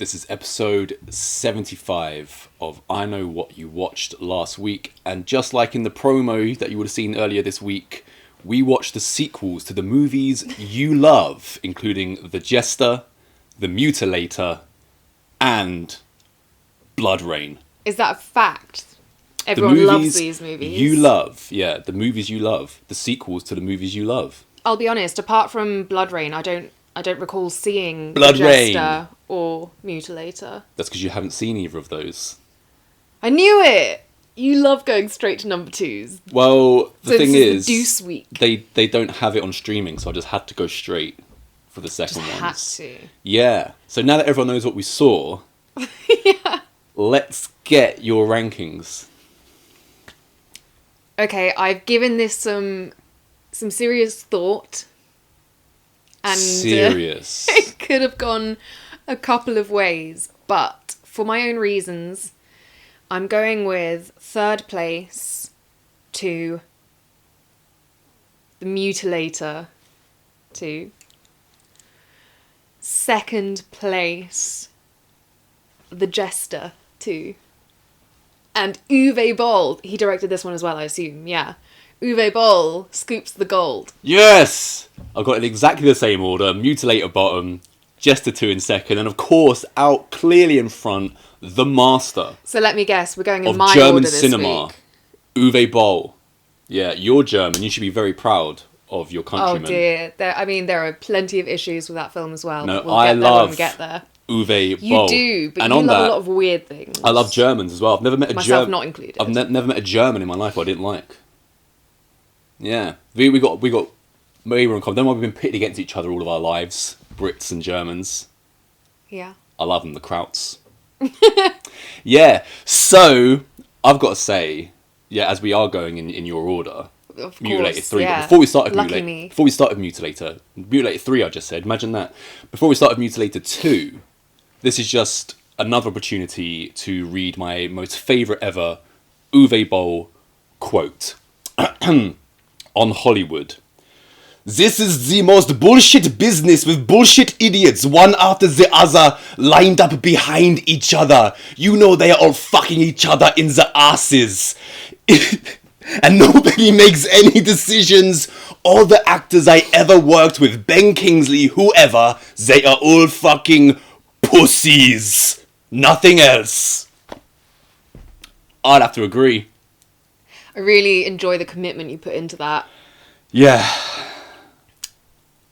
This is episode 75 of I Know What You Watched Last Week. And just like in the promo that you would have seen earlier this week, we watched the sequels to the movies you love, including The Jester, The Mutilator, and Bloodrayne. Is that a fact? Everyone loves these movies. You love, yeah, the movies you love, the sequels to the movies you love. I'll be honest, apart from Bloodrayne, I don't recall seeing Bloodrayne Jester or Mutilator. That's because you haven't seen either of those. I knew it! You love going straight to number twos. Well, the thing is, Deuce Week. They don't have it on streaming, so I just had to go straight for the second one. Had to. Yeah. So now that everyone knows what we saw, Yeah. Let's get your rankings. Okay, I've given this some serious thought. And Serious. it could have gone a couple of ways, but for my own reasons, I'm going with third place to The Mutilator 2. Second place, The Jester 2. And Uwe Boll, he directed this one as well, I assume, yeah. Uwe Boll scoops the gold. Yes! I've got it in exactly the same order. Mutilator bottom, Jester 2 in second, and of course, out clearly in front, the master So let me guess, we're going in of my German order this cinema, week. Uwe Boll. Yeah, you're German. You should be very proud of your countrymen. Oh dear, there are plenty of issues with that film as well. No, but we'll I get there when love we get there. Uwe You Boll. do, but and you on love that, a lot of weird things. I love Germans as well. I've never met a Myself German. not included. I've never met a German in my life I didn't like. Yeah, we got way more in common. Then we've been pitted against each other all of our lives, Brits and Germans. Yeah. I love them, the Krauts. Yeah, so I've got to say, yeah, as we are going in your order, Of Mutilator course, 3. yeah. But before we started Lucky me. Mutilator 3, I just said. Imagine that. Before we started Mutilator 2, this is just another opportunity to read my most favourite ever Uwe Boll quote on Hollywood. "This is the most bullshit business with bullshit idiots, one after the other, lined up behind each other. You know they are all fucking each other in the asses. And nobody makes any decisions. All the actors I ever worked with, Ben Kingsley, whoever, they are all fucking pussies. Nothing else." I'd have to agree. I really enjoy the commitment you put into that. Yeah.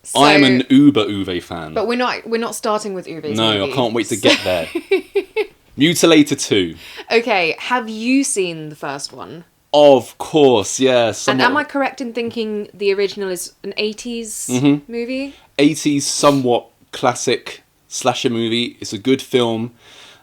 So, I am an Uwe fan. But we're not starting with Uwe's No, movie. I can't wait to get there. Mutilator 2. Okay, have you seen the first one? Of course, yeah. And am I correct in thinking the original is an 80s movie? 80s, somewhat classic slasher movie. It's a good film.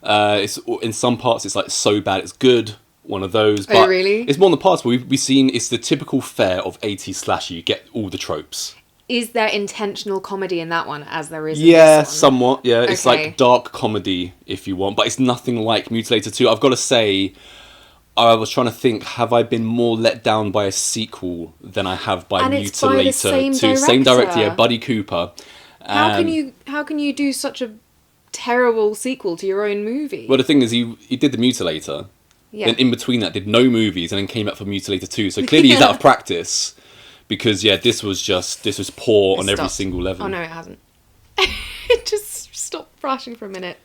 It's in some parts it's like so bad it's good. One of those. But really? It's more than the parts where we've seen it's the typical fare of 80s slasher. You get all the tropes. Is there intentional comedy in that one as there is in Yeah, this one? somewhat. Yeah, it's Okay. like dark comedy if you want, but it's nothing like Mutilator 2. I've got to say, I was trying to think, have I been more let down by a sequel than I have by And it's by the Mutilator same 2? Same director, director. yeah, Buddy Cooper. How can you do such a terrible sequel to your own movie? Well, the thing is, he did The Mutilator, yeah. then in between that did no movies, and then came out for Mutilator 2. So clearly he's out of practice, because yeah, this was poor on every Stopped. single level. Oh no, it hasn't. Just stop flashing for a minute.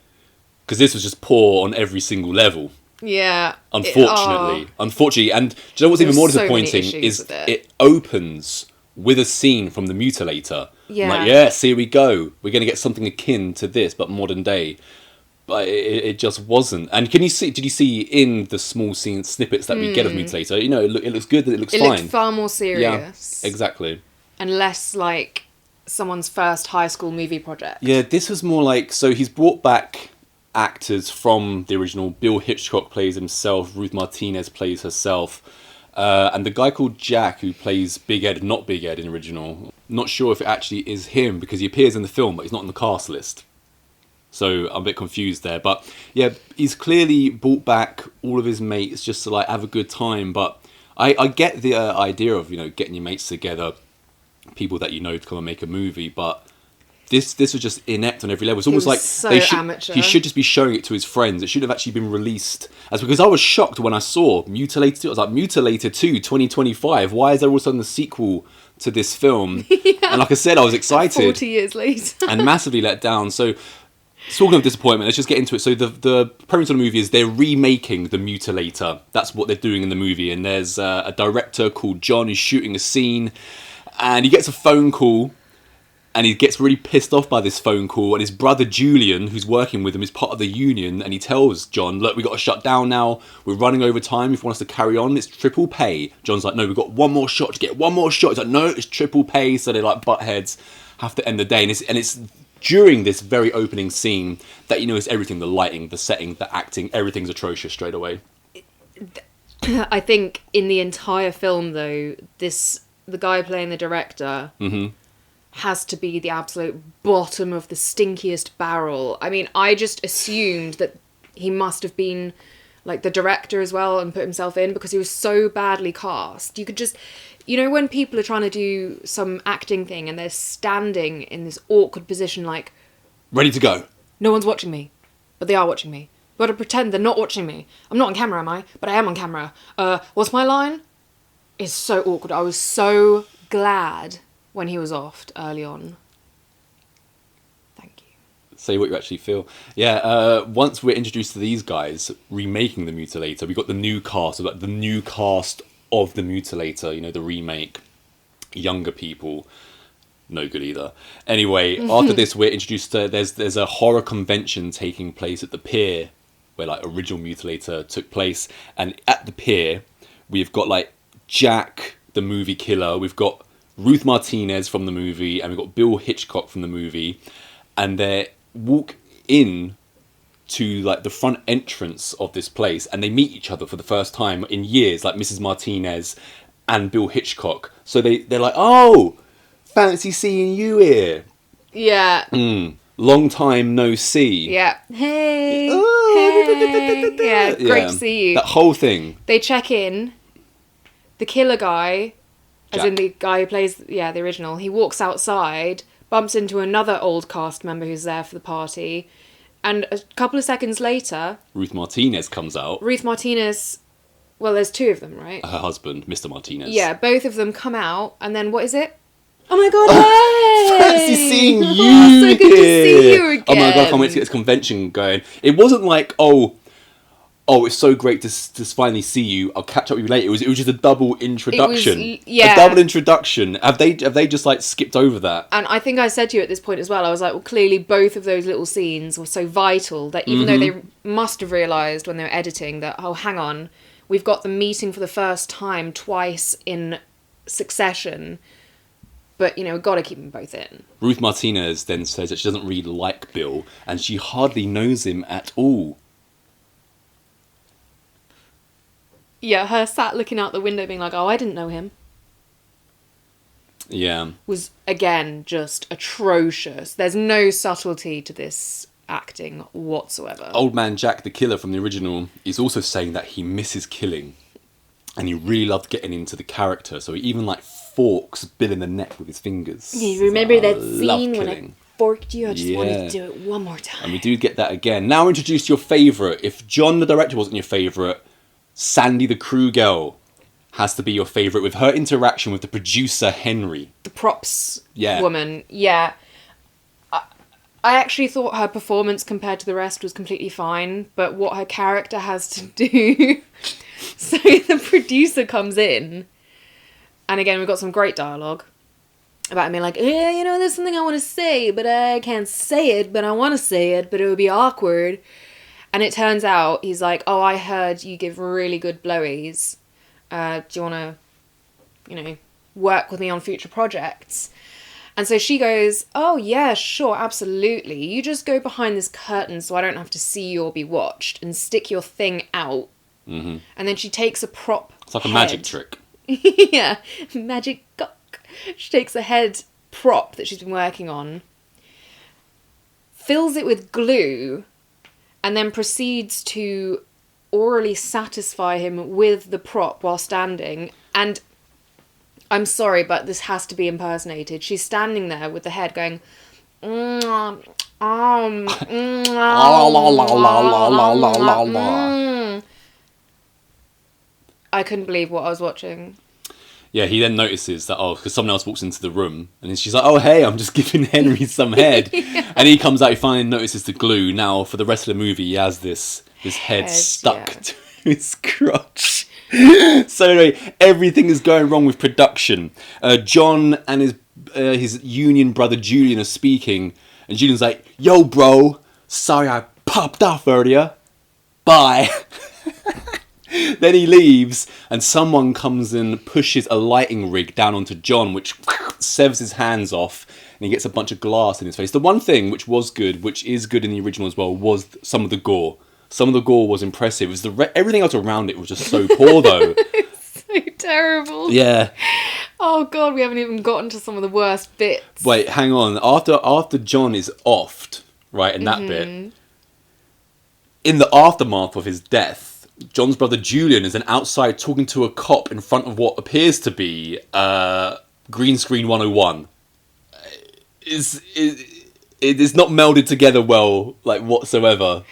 Because this was just poor on every single level. Yeah. Unfortunately, and do you know what's even more There's so many disappointing issues is with it. it opens with a scene from The Mutilator. Yeah. I'm like, yes, here we go. We're going to get something akin to this, but modern day. But it just wasn't. And did you see in the small scene snippets that we get of Mutilator? You know, it looks good. It looks fine. It looked far more serious. Yeah, exactly. And less like someone's first high school movie project. Yeah, this was more like, so he's brought back actors from the original. Bill Hitchcock plays himself, Ruth Martinez plays herself, and the guy called Jack, who plays Big Ed, not Big Ed in the original, not sure if it actually is him, because he appears in the film, but he's not on the cast list. So I'm a bit confused there. But yeah, he's clearly brought back all of his mates just to like have a good time. But I get the idea of, you know, getting your mates together, people that you know to come and make a movie, but This was just inept on every level. It's almost was like so amateur. he should just be showing it to his friends. It should have actually been released as, because I was shocked when I saw Mutilator 2. I was like, Mutilator 2 2025. Why is there all of a sudden a sequel to this film? And like I said, I was excited. 40 years later. And massively let down. So talking of disappointment, let's just get into it. So the premise of the movie is they're remaking The Mutilator. That's what they're doing in the movie. And there's a director called John who's shooting a scene, and he gets a phone call. And he gets really pissed off by this phone call, and his brother Julian, who's working with him, is part of the union, and he tells John, look, we've got to shut down now, we're running over time, if you want us to carry on, it's triple pay. John's like, no, we've got one more shot to get one more shot. He's like, no, it's triple pay, so they like butt heads, have to end the day, and it's during this very opening scene that you notice everything, the lighting, the setting, the acting, everything's atrocious straight away. I think in the entire film, though, the guy playing the director... Mm-hmm. has to be the absolute bottom of the stinkiest barrel. I mean, I just assumed that he must have been like the director as well and put himself in, because he was so badly cast. You could just, you know, when people are trying to do some acting thing and they're standing in this awkward position like, ready to go. No one's watching me, but they are watching me. I've got to pretend they're not watching me. I'm not on camera, am I? But I am on camera. What's my line? It's so awkward. I was so glad when he was offed early on. Thank you. Say what you actually feel. Yeah, once we're introduced to these guys remaking The Mutilator, we got the new cast, so like the new cast of The Mutilator, you know, the remake. Younger people, no good either. Anyway, after this, we're introduced to, there's a horror convention taking place at the pier, where like original Mutilator took place, and at the pier, we've got like Jack, the movie killer, we've got Ruth Martinez from the movie, and we've got Bill Hitchcock from the movie, and they walk in to like the front entrance of this place, and they meet each other for the first time in years, like Mrs. Martinez and Bill Hitchcock. So they're like, oh, fancy seeing you here. Yeah. Long time no see. Yeah. Hey. Oh, hey. Yeah, great to see you. That whole thing. They check in. The killer guy, as Jack. in the guy who plays, the original, he walks outside, bumps into another old cast member who's there for the party, and a couple of seconds later... Ruth Martinez comes out. Ruth Martinez... Well, there's two of them, right? Her husband, Mr. Martinez. Yeah, both of them come out, and then what is it? Oh my god, hey! Fancy seeing you Oh, so good to see you again. Oh my god, I can't wait to get this convention going. It wasn't like, oh, it's so great to finally see you. I'll catch up with you later. It was just a double introduction. Yeah. A double introduction. Have they just like skipped over that? And I think I said to you at this point as well, I was like, well, clearly both of those little scenes were so vital that even though they must have realised when they were editing that, oh, hang on, we've got them meeting for the first time twice in succession, but, you know, we've got to keep them both in. Ruth Martinez then says that she doesn't really like Bill, and she hardly knows him at all. Yeah, her sat looking out the window being like, oh, I didn't know him. Yeah. Was, again, just atrocious. There's no subtlety to this acting whatsoever. Old man Jack, the killer from the original, is also saying that he misses killing. And he really loved getting into the character. So he even, like, forks Bill in the neck with his fingers. Yeah, you remember He's like, that love scene when I killing. forked you? I just wanted Yeah. to do it one more time. And we do get that again. Now introduce your favourite. If John, the director, wasn't your favourite, Sandy, the crew girl, has to be your favourite with her interaction with the producer, Henry. The props Yeah. woman. Yeah. I actually thought her performance compared to the rest was completely fine, but what her character has to do... So the producer comes in, and again, we've got some great dialogue about him being like, yeah, you know, there's something I want to say, but I can't say it, but I want to say it, but it would be awkward. And it turns out, he's like, oh, I heard you give really good blowies. Do you want to, you know, work with me on future projects? And so she goes, oh, yeah, sure, absolutely. You just go behind this curtain so I don't have to see you or be watched, and stick your thing out. Mm-hmm. And then she takes a prop It's like head. a magic trick. Yeah, magic cock. She takes a head prop that she's been working on, fills it with glue, and then proceeds to orally satisfy him with the prop while standing. And I'm sorry, but this has to be impersonated. She's standing there with the head going, La la la la la la la la la. I couldn't believe what I was watching. Yeah, he then notices that, because someone else walks into the room, and then she's like, oh, hey, I'm just giving Henry some head. Yeah. And he comes out, he finally notices the glue. Now, for the rest of the movie, he has this head stuck to his crotch. So anyway, everything is going wrong with production. John and his union brother Julian are speaking, and Julian's like, yo, bro, sorry I popped off earlier. Bye. Then he leaves, and someone comes and pushes a lighting rig down onto John, which severs his hands off, and he gets a bunch of glass in his face. The one thing which was good, which is good in the original as well, was some of the gore. Some of the gore was impressive. It was everything else around it was just so poor, though. It's so terrible. Yeah. Oh god, we haven't even gotten to some of the worst bits. Wait, hang on. After John is offed, right, in that bit, in the aftermath of his death, John's brother Julian is then outside talking to a cop in front of what appears to be Green Screen 101. It is not melded together well, like, whatsoever.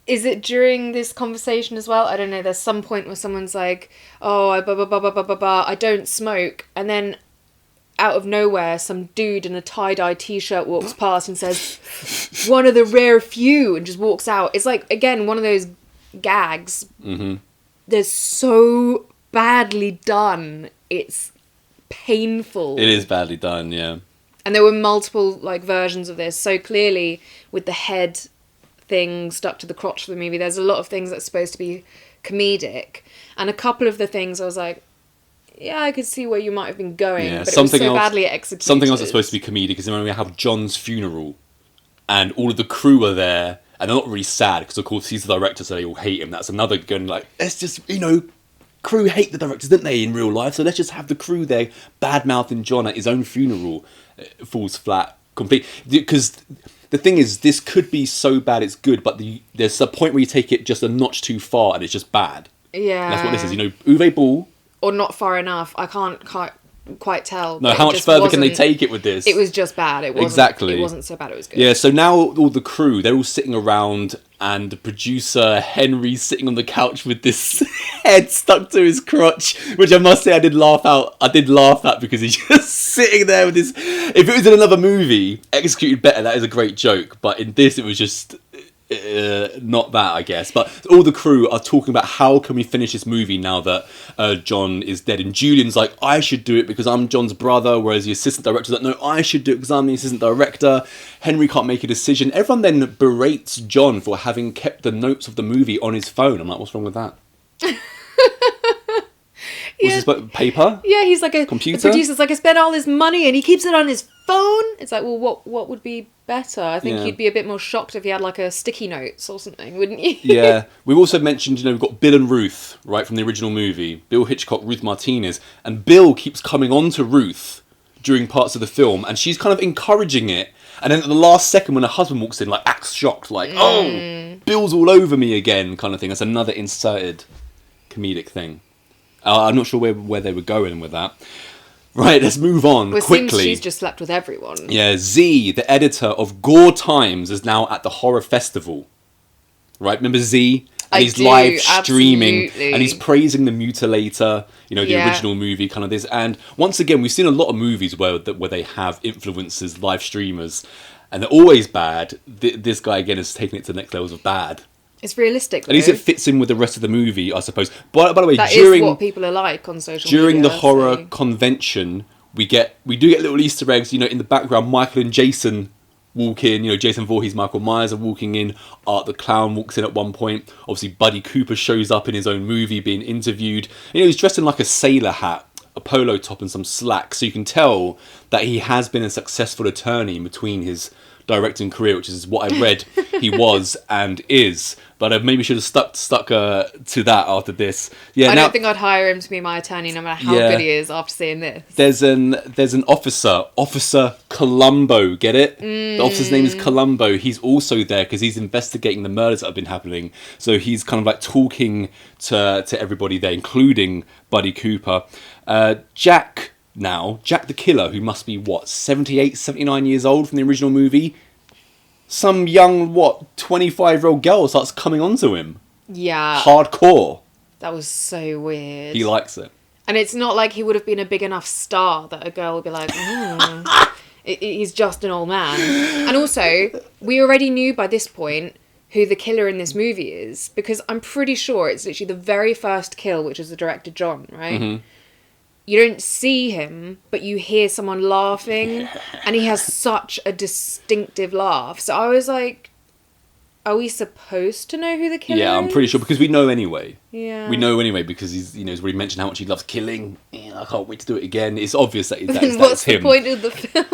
Is it during this conversation as well? I don't know. There's some point where someone's like, oh, I don't smoke. And then out of nowhere, some dude in a tie-dye t-shirt walks past and says, one of the rare few, and just walks out. It's like, again, one of those gags. Mm-hmm. They're so badly done. It's painful. It is badly done, yeah. And there were multiple like versions of this. So clearly, with the head thing stuck to the crotch of the movie, there's a lot of things that's supposed to be comedic, and a couple of the things I was like, yeah, I could see where you might have been going, but something it was so badly executed. Something else that's supposed to be comedic is when we have John's funeral, and all of the crew are there. And they're not really sad, because of course he's the director, so they all hate him. That's another going like, let's just, crew hate the directors, didn't they, in real life? So let's just have the crew there bad-mouthing John at his own funeral. It falls flat completely. Because the thing is, this could be so bad it's good, but there's a point where you take it just a notch too far and it's just bad. Yeah. And that's what this is, Uwe Ball. Or not far enough. I can't quite tell. No, how much further can they take it with this? It was just bad. It wasn't so bad, it was good. Yeah, so now all the crew, they're all sitting around, and the producer Henry's sitting on the couch with this head stuck to his crotch, which I must say I did laugh at, because he's just sitting there with this. If it was in another movie executed better, that is a great joke, but in this it was just not that, I guess. But all the crew are talking about how can we finish this movie now that John is dead, and Julian's like, I should do it because I'm John's brother, whereas the assistant director's like, no, I should do it because I'm the assistant director. Henry can't make a decision. Everyone then berates John for having kept the notes of the movie on his phone. I'm like, what's wrong with that? Was this paper? Yeah, he's like a computer. The producer's like, I spent all his money and he keeps it on his phone. It's like, well, what would be better? I think you'd be a bit more shocked if he had like a sticky notes or something, wouldn't you? Yeah. We've also mentioned, we've got Bill and Ruth, right, from the original movie. Bill Hitchcock, Ruth Martinez. And Bill keeps coming on to Ruth during parts of the film, and she's kind of encouraging it. And then at the last second when her husband walks in, like, acts shocked, like, oh, Bill's all over me again, kind of thing. That's another inserted comedic thing. I'm not sure where they were going with that. Right, let's move on quickly. Seems she's just slept with everyone. Yeah, Z, the editor of Gore Times, is now at the horror festival. Right, remember Z? And he's live streaming, absolutely. And he's praising the Mutilator, the original movie, kind of this. And once again, we've seen a lot of movies where they have influencers, live streamers, and they're always bad. This guy again is taking it to the next levels of bad. It's realistic, though. At least it fits in with the rest of the movie, I suppose. By the way, that is what people are like on social media. During the horror convention, we do get little Easter eggs. In the background, Michael and Jason walk in. Jason Voorhees, Michael Myers are walking in. Art the Clown walks in at one point. Obviously, Buddy Cooper shows up in his own movie being interviewed. He's dressed in like a sailor hat, a polo top and some slacks. So you can tell that he has been a successful attorney in between his directing career, which is what I read he was and is. But maybe should have stuck to that after this. Yeah, I don't think I'd hire him to be my attorney, no matter how good he is. After seeing this, there's an Officer Columbo. Get it? The officer's name is Columbo. He's also there because he's investigating the murders that have been happening. So he's kind of like talking to everybody there, including Buddy Cooper. Jack now, Jack the Killer, who must be, 78, 79 years old from the original movie, some young, 25-year-old girl starts coming onto him. Yeah. Hardcore. That was so weird. He likes it. And it's not like he would have been a big enough star that a girl would be like, he's just an old man. And also, we already knew by this point who the killer in this movie is, because I'm pretty sure it's literally the very first kill, which is the director John, right? Mm-hmm. You don't see him, but you hear someone laughing, and he has such a distinctive laugh. So I was like, are we supposed to know who the killer is? Yeah, I'm pretty sure, because we know anyway. Yeah. We know anyway, because he's already mentioned how much he loves killing. Yeah, I can't wait to do it again. It's obvious that that's him. What's the point of the film?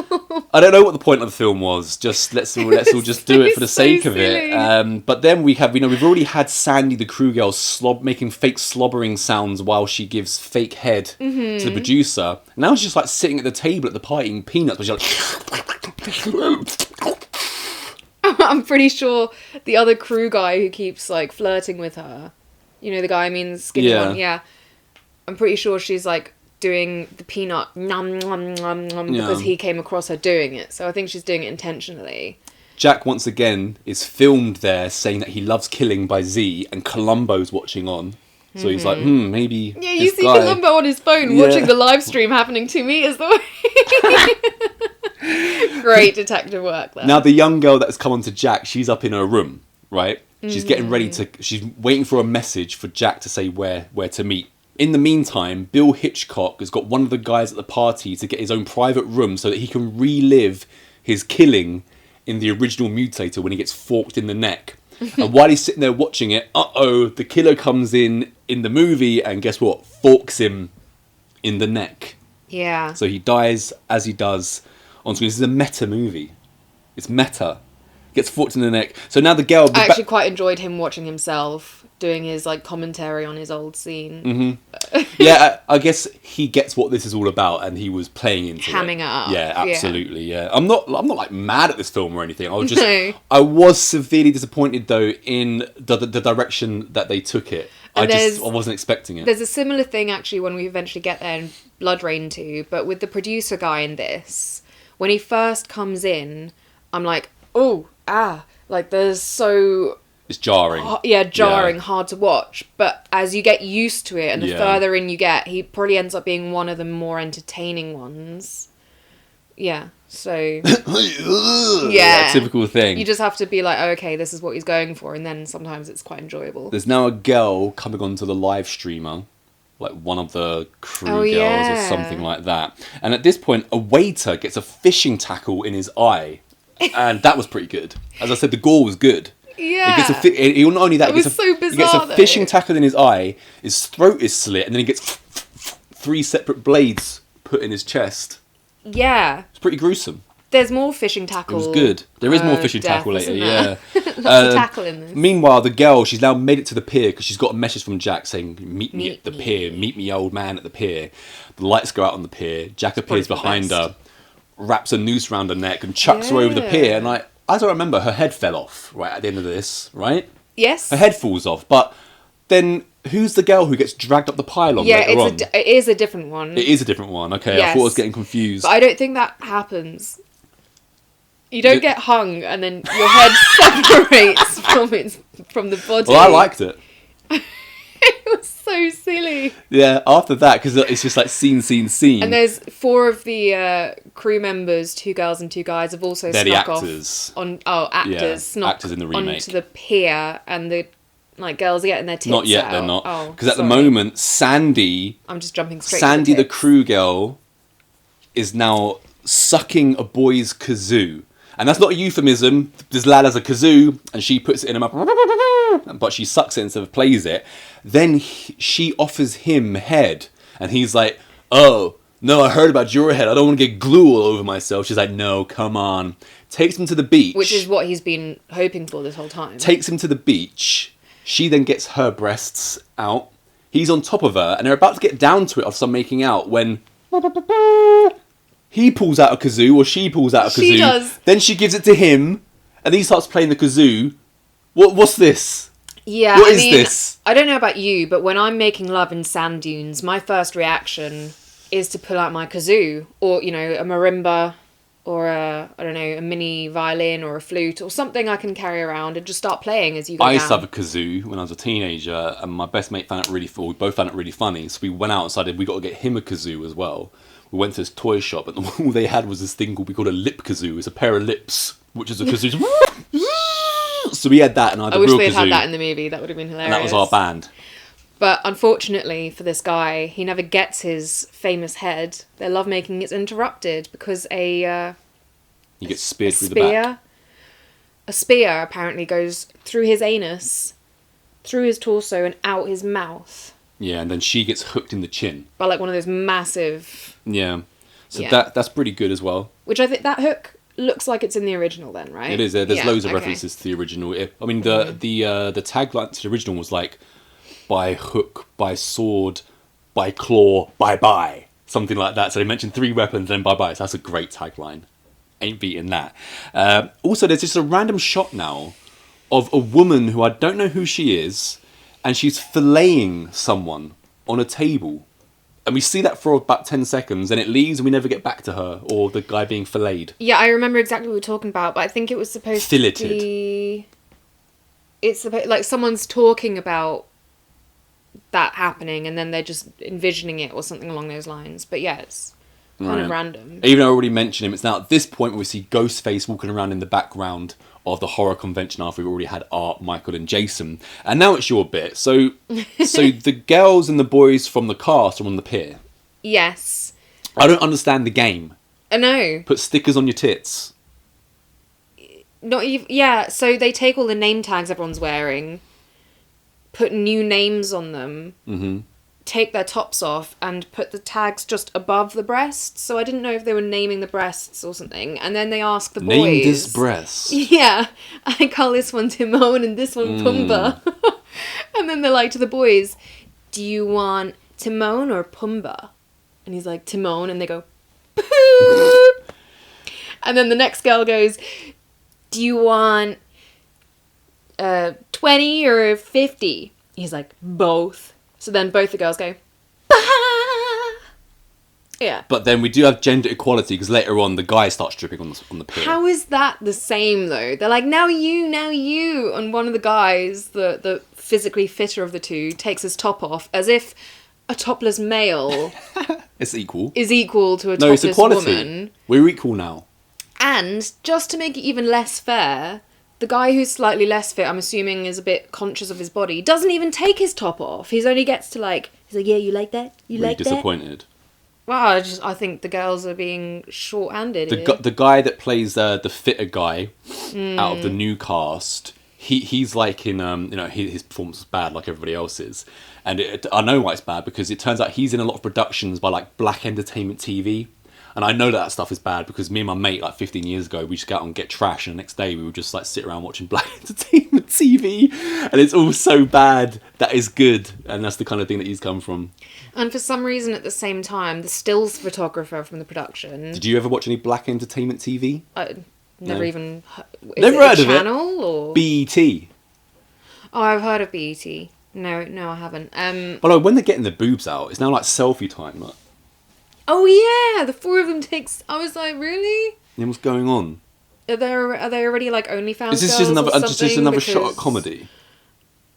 I don't know what the point of the film was. Just let's all just do it for the sake of it. But then we've already had Sandy the crew girl making fake slobbering sounds while she gives fake head to the producer. Now she's just like sitting at the table at the party eating peanuts, but she's like. I'm pretty sure the other crew guy who keeps like flirting with her, the guy the skinny one, yeah. I'm pretty sure she's like doing the peanut nom nom nom nom because he came across her doing it. So I think she's doing it intentionally. Jack once again is filmed there saying that he loves killing by Z, and Columbo's watching on. So he's like, maybe. Yeah, you see Columbo on his phone watching the live stream happening 2 meters away. Great detective work there. Now the young girl that's come on to Jack, she's up in her room, right? She's getting ready she's waiting for a message for Jack to say where to meet. In the meantime, Bill Hitchcock has got one of the guys at the party to get his own private room so that he can relive his killing in the original Mutilator when he gets forked in the neck. And while he's sitting there watching it, the killer comes in the movie and guess what? Forks him in the neck. Yeah. So he dies as he does on screen. This is a meta movie. It's meta. Gets forked in the neck. So now the girl... I actually quite enjoyed him watching himself doing his like commentary on his old scene. Mm-hmm. Yeah, I guess he gets what this is all about, and he was playing into Hamming it up. Yeah, absolutely. Yeah, I'm not like mad at this film or anything. I was severely disappointed though in the direction that they took it. I wasn't expecting it. There's a similar thing actually when we eventually get there in Bloodrayne 2, but with the producer guy in this, when he first comes in, I'm like, like there's so... It's jarring. Jarring, hard to watch. But as you get used to it, and the further in you get, he probably ends up being one of the more entertaining ones. Yeah, so... yeah, typical thing. You just have to be like, okay, this is what he's going for, and then sometimes it's quite enjoyable. There's now a girl coming onto the live streamer, like one of the crew girls or something like that. And at this point, a waiter gets a fishing tackle in his eye. And that was pretty good. As I said, the gore was good. Yeah. Not only that, he gets a fishing tackle in his eye, his throat is slit, and then he gets 3 separate blades put in his chest. Yeah. It's pretty gruesome. There's more fishing tackle. It was good. There is more fishing tackle later, yeah. Lots of tackle in this. Meanwhile, the girl, she's now made it to the pier because she's got a message from Jack saying, meet me at the pier. Meet me, old man, at the pier. The lights go out on the pier. Jack appears behind her, wraps a noose around her neck and chucks her over the pier. And as I remember, her head fell off right at the end of this, right? Yes. Her head falls off. But then who's the girl who gets dragged up the pylon later on? It is a different one. It is a different one. Okay, yes. I thought I was getting confused. But I don't think that happens. You don't get hung and then your head separates from the body. Well, I liked it. It was so silly. Yeah, after that, because it's just like scene. And there's 4 of the crew members, 2 girls and 2 guys, have also snuck off on actors in the remake onto the pier, and the girls are getting their tits out. Not yet, they're not. Because at the moment, Sandy... I'm just jumping straight Sandy, to the crew girl, is now sucking a boy's kazoo. And that's not a euphemism. This lad has a kazoo, and she puts it in her mouth, but she sucks it instead of plays it. Then she offers him head, and he's like, oh, no, I heard about your head. I don't want to get glue all over myself. She's like, no, come on. Takes him to the beach. Which is what he's been hoping for this whole time. Takes him to the beach. She then gets her breasts out. He's on top of her, and they're about to get down to it of some making out when... he pulls out a kazoo, or she pulls out a kazoo. She does. Then she gives it to him, and he starts playing the kazoo. What's this? Yeah, What is this? I don't know about you, but when I'm making love in sand dunes, my first reaction is to pull out my kazoo, or, you know, a marimba, or a mini violin or a flute or something I can carry around and just start playing as you go I used to down. have a kazoo when I was a teenager, and my best mate found it really we both found it really funny, so we went out and decided we got to get him a kazoo as well. We went to this toy shop, and all they had was this thing we called a lip kazoo. It's a pair of lips, which is a kazoo. So we had that, and I had I a wish real they'd kazoo, had that in the movie. That would have been hilarious. and that was our band. But unfortunately for this guy, he never gets his famous head. Their lovemaking is interrupted because He gets speared through the back. A spear apparently goes through his anus, through his torso, and out his mouth. Yeah, and then she gets hooked in the chin. By like one of those massive... Yeah. So Yeah. that's pretty good as well. Which I think that hook looks like it's in the original then, right? It is. There's Yeah, loads of okay. references to the original. I mean, the tagline to the original was like, by hook, by sword, by claw, bye-bye. Something like that. So they mentioned 3 weapons, then bye-bye. So that's a great tagline. Ain't beating that. Also, there's just a random shot now of a woman who I don't know who she is, and she's filleting someone on a table. And we see that for about 10 seconds, and it leaves, and we never get back to her or the guy being filleted. Yeah, I remember exactly what we were talking about, but I think it was supposed Filleted. to be... It's like someone's talking about that happening, and then they're just envisioning it or something along those lines. But yeah, it's kind of random. Even though I already mentioned him, it's now at this point where we see Ghostface walking around in the background of the horror convention after we've already had Art, Michael and Jason. And now it's your bit. So the girls and the boys from the cast are on the pier. Yes. I don't understand the game. I know. Put stickers on your tits. Not even... Yeah, so they take all the name tags everyone's wearing, put new names on them, take their tops off, and put the tags just above the breasts. So I didn't know if they were naming the breasts or something. And then they ask the boys... Named his breasts. Yeah. I call this one Timon and this one Pumbaa. And then they're like to the boys, do you want Timon or Pumbaa? And he's like, Timon. And they go, Poop. And then the next girl goes, do you want 20 or 50? He's like, both. So then both the girls go, bah! Yeah. But then we do have gender equality because later on the guy starts stripping on the pier. How is that the same though? They're like, now you. And one of the guys, the physically fitter of the two, takes his top off as if a topless male It's equal. is equal to a No, it's topless equality. woman. We're equal now. And just to make it even less fair, the guy who's slightly less fit, I'm assuming is a bit conscious of his body, doesn't even take his top off. He's only gets to like, he's like, yeah, you like that? You Really like that? disappointed. Well, I think the girls are being short-handed here. The guy that plays the fitter guy out of the new cast, he's like in his performance was bad like everybody else's, and I know why it's bad because it turns out he's in a lot of productions by like Black Entertainment TV. And I know that stuff is bad because me and my mate, like 15 years ago, we just go out and get trash, and the next day we would just like sit around watching Black Entertainment TV, and it's all so bad that is good, and that's the kind of thing that he's come from. And for some reason, at the same time, the stills photographer from the production... Did you ever watch any Black Entertainment TV? Never No. even... Never heard of it. Channel or... BET. Oh, I've heard of BET. No, I haven't. But like, when they're getting their boobs out, it's now like selfie time. Like, Oh yeah, the 4 of them takes... I was like, really? what's going on? Are they already like OnlyFans Is this girls just another or shot something? at comedy?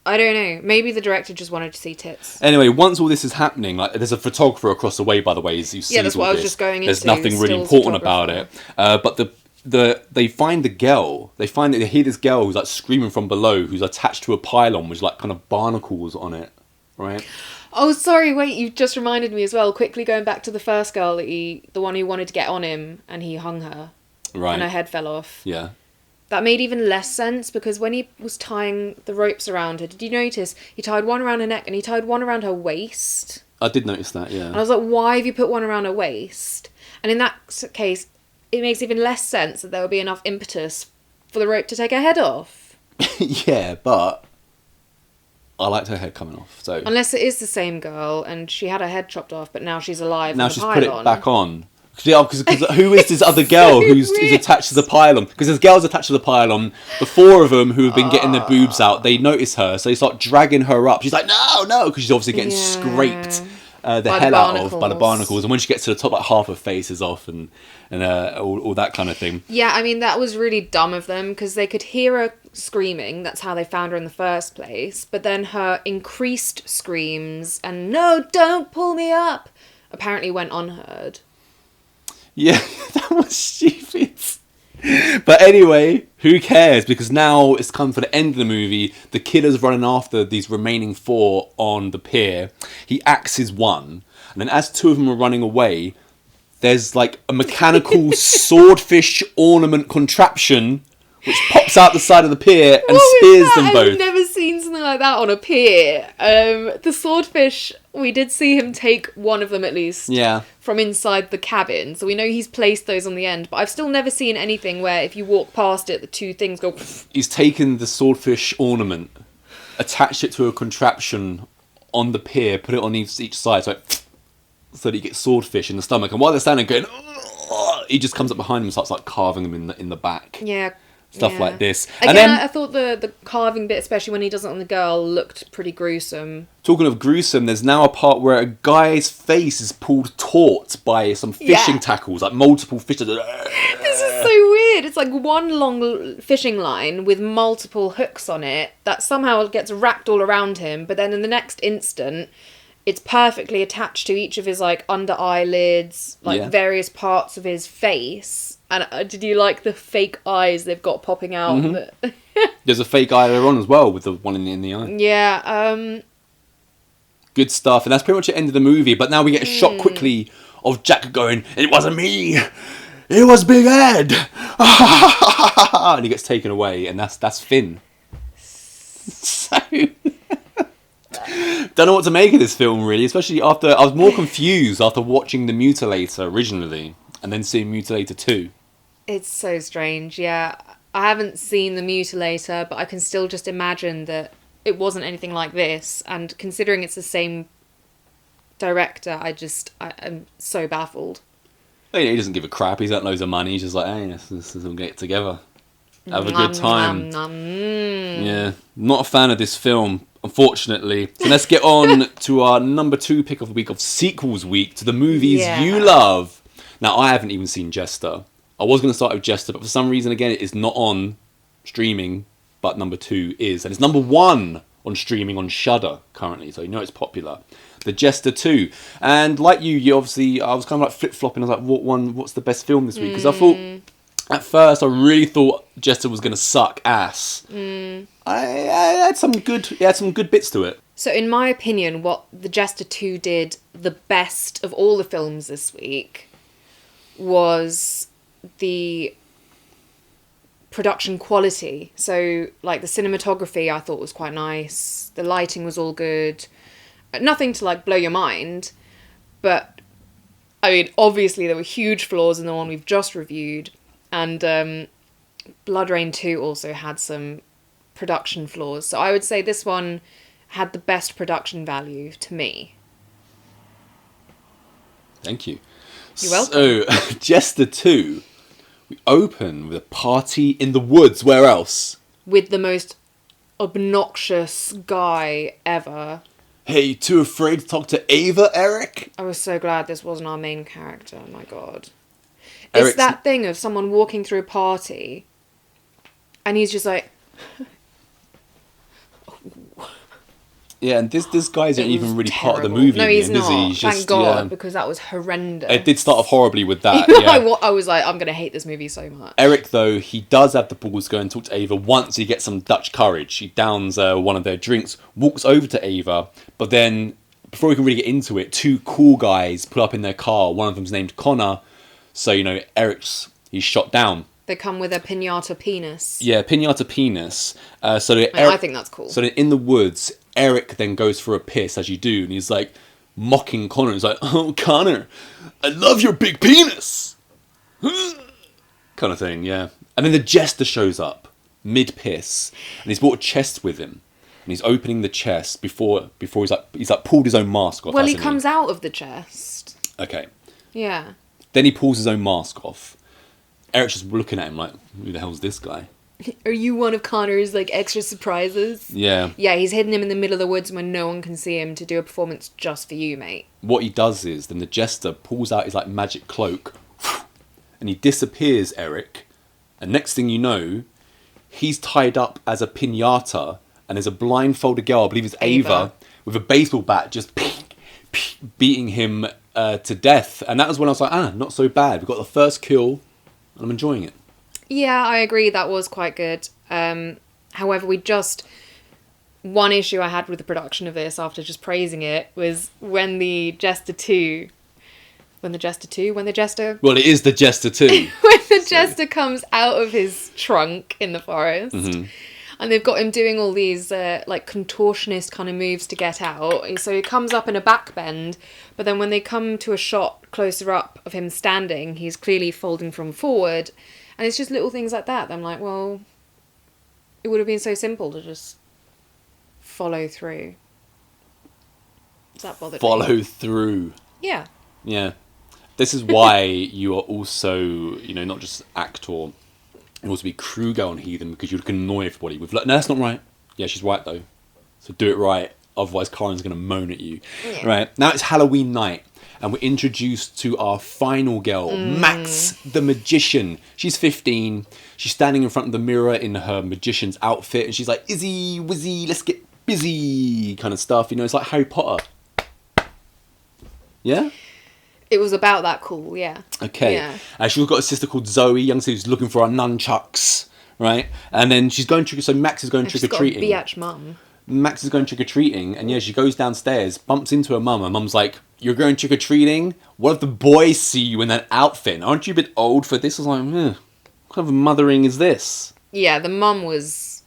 I don't know. Maybe the director just wanted to see tits. Anyway, once all this is happening, like there's a photographer across the way, by the way, as you see. Yeah, that's what I was just going There's into, nothing really stills important about it. photographer. But they find the girl. They hear this girl who's like screaming from below, who's attached to a pylon with like kind of barnacles on it, right? Oh, sorry, wait, you just reminded me as well. Quickly going back to the first girl, the one who wanted to get on him, and he hung her. Right. And her head fell off. Yeah. That made even less sense, because when he was tying the ropes around her, did you notice he tied one around her neck and he tied one around her waist? I did notice that, yeah. And I was like, why have you put one around her waist? And in that case, it makes even less sense that there would be enough impetus for the rope to take her head off. Yeah, but I liked her head coming off. So Unless it is the same girl and she had her head chopped off, but now she's alive. now on the she's put it pylon. back on. Because who is this other girl So who's weird. attached to the pylon? Because there's girls attached to the pylon. The 4 of them who have been getting their boobs out, they notice her, so they start dragging her up. She's like, no, because she's obviously getting Yeah. scraped. the By hell the out of by the barnacles. barnacles, and when she gets to the top, like half her face is off, and all that kind of thing. Yeah, I mean, that was really dumb of them because they could hear her screaming. That's how they found her in the first place. But then her increased screams and "No, don't pull me up" apparently went unheard. Yeah, that was stupid. But anyway, who cares? Because now it's come for the end of the movie. The killer's running after these remaining 4 on the pier. He axes one, and then as 2 of them are running away, there's like a mechanical swordfish ornament contraption which pops out the side of the pier and spears them both. I've never seen something like that on a pier. The swordfish, we did see him take one of them at least from inside the cabin. So we know he's placed those on the end. But I've still never seen anything where if you walk past it, the 2 things go... He's taken the swordfish ornament, attached it to a contraption on the pier, put it on each side, so that he gets swordfish in the stomach. And while they're standing going... he just comes up behind him and starts like carving them in the back. Yeah. Stuff like this. Again, and then, I thought the carving bit, especially when he does it on the girl, looked pretty gruesome. Talking of gruesome, there's now a part where a guy's face is pulled taut by some fishing tackles, like multiple fish. This is so weird. It's like one long fishing line with multiple hooks on it that somehow gets wrapped all around him, but then in the next instant, it's perfectly attached to each of his like under eyelids, like various parts of his face. And did you like the fake eyes they've got popping out? Mm-hmm. There's a fake eye later on as well with the one in the eye. Yeah. Good stuff. And that's pretty much the end of the movie. But now we get a shot quickly of Jack going, "It wasn't me. It was Big Ed." And he gets taken away. And that's Finn. So... don't know what to make of this film, really. Especially after... I was more confused after watching The Mutilator originally. And then seeing Mutilator 2. It's so strange, yeah. I haven't seen The Mutilator, but I can still just imagine that it wasn't anything like this. And considering it's the same director, I'm so baffled. He doesn't give a crap. He's got loads of money. He's just like, hey, let's all get together. Have a good time. Yeah. Not a fan of this film, unfortunately. So let's get on to our number 2 pick of the week of Sequels Week to the movies you love. Now, I haven't even seen Jester. I was going to start with Jester, but for some reason, again, it is not on streaming, but number 2 is. And it's number 1 on streaming on Shudder currently, so you know it's popular. The Jester 2. And like you obviously, I was kind of like flip-flopping. I was like, what's the best film this week? Because I thought, at first, I really thought Jester was going to suck ass. I had some good bits to it. So in my opinion, what the Jester 2 did the best of all the films this week was the production quality. So, like, the cinematography I thought was quite nice. The lighting was all good. Nothing to, like, blow your mind. But, I mean, obviously there were huge flaws in the one we've just reviewed. And Bloodrayne 2 also had some production flaws. So I would say this one had the best production value to me. Thank you. You're welcome. So, Jester 2, we open with a party in the woods. Where else? With the most obnoxious guy ever. Hey, too afraid to talk to Ava, Eric? I was so glad this wasn't our main character. Oh my god. Eric's... It's that thing of someone walking through a party and he's just like... Yeah, and this guy isn't even really part of the movie. No, he's not. Is he? Thank God, because that was horrendous. It did start off horribly with that. Yeah. I was like, I'm going to hate this movie so much. Eric, though, he does have the balls to go and talk to Ava once he gets some Dutch courage. He downs one of their drinks, walks over to Ava, but then, before we can really get into it, 2 cool guys pull up in their car. One of them's named Connor, so, you know, he's shot down. They come with a piñata penis. Yeah, piñata penis. I think that's cool. So in the woods, Eric then goes for a piss, as you do, and he's like mocking Connor. He's like, "Oh, Connor, I love your big penis," kind of thing. Yeah. And then the Jester shows up mid piss, and he's brought a chest with him, and he's opening the chest before he's like pulled his own mask off. Well, he comes out of the chest. Okay. Yeah. Then he pulls his own mask off. Eric's just looking at him like, "Who the hell's this guy?" Are you one of Connor's, like, extra surprises? Yeah. Yeah, he's hidden him in the middle of the woods when no one can see him to do a performance just for you, mate. What he does is, then the Jester pulls out his, like, magic cloak, and he disappears, Eric. And next thing you know, he's tied up as a piñata, and there's a blindfolded girl, I believe it's Ava, with a baseball bat just beating him to death. And that was when I was like, not so bad. We got the first kill, and I'm enjoying it. Yeah, I agree. That was quite good. However, one issue I had with the production of this after just praising it was when the Jester... Well, it is the Jester 2. When the Jester comes out of his trunk in the forest, and they've got him doing all these, like, contortionist kind of moves to get out. So he comes up in a back bend, but then when they come to a shot closer up of him standing, he's clearly folding from forward. And it's just little things like that. I'm like, well, it would have been so simple to just follow through. Does that bother Follow through. Yeah. Yeah. This is why you are also, not just actor, you also be crew girl on Heathen, because you can annoy everybody with, no, that's not right. Yeah, she's right, though. So do it right. Otherwise, Karen's going to moan at you. Yeah. Right. Now it's Halloween night. And we're introduced to our final girl, Max the Magician. She's 15. She's standing in front of the mirror in her magician's outfit. And she's like, Izzy, Wizzy, let's get busy, kind of stuff. It's like Harry Potter. Yeah? It was about that cool, yeah. Okay. Yeah. She's got a sister called Zoe, young sister who's looking for her nunchucks, right? And then she's going so Max is going trick-or-treating. She's got a biatch mum. Max is going trick-or-treating, and she goes downstairs, bumps into her mum, and mum's like, you're going trick-or-treating? What if the boys see you in that outfit? Aren't you a bit old for this? I was like, what kind of mothering is this? Yeah, the mum was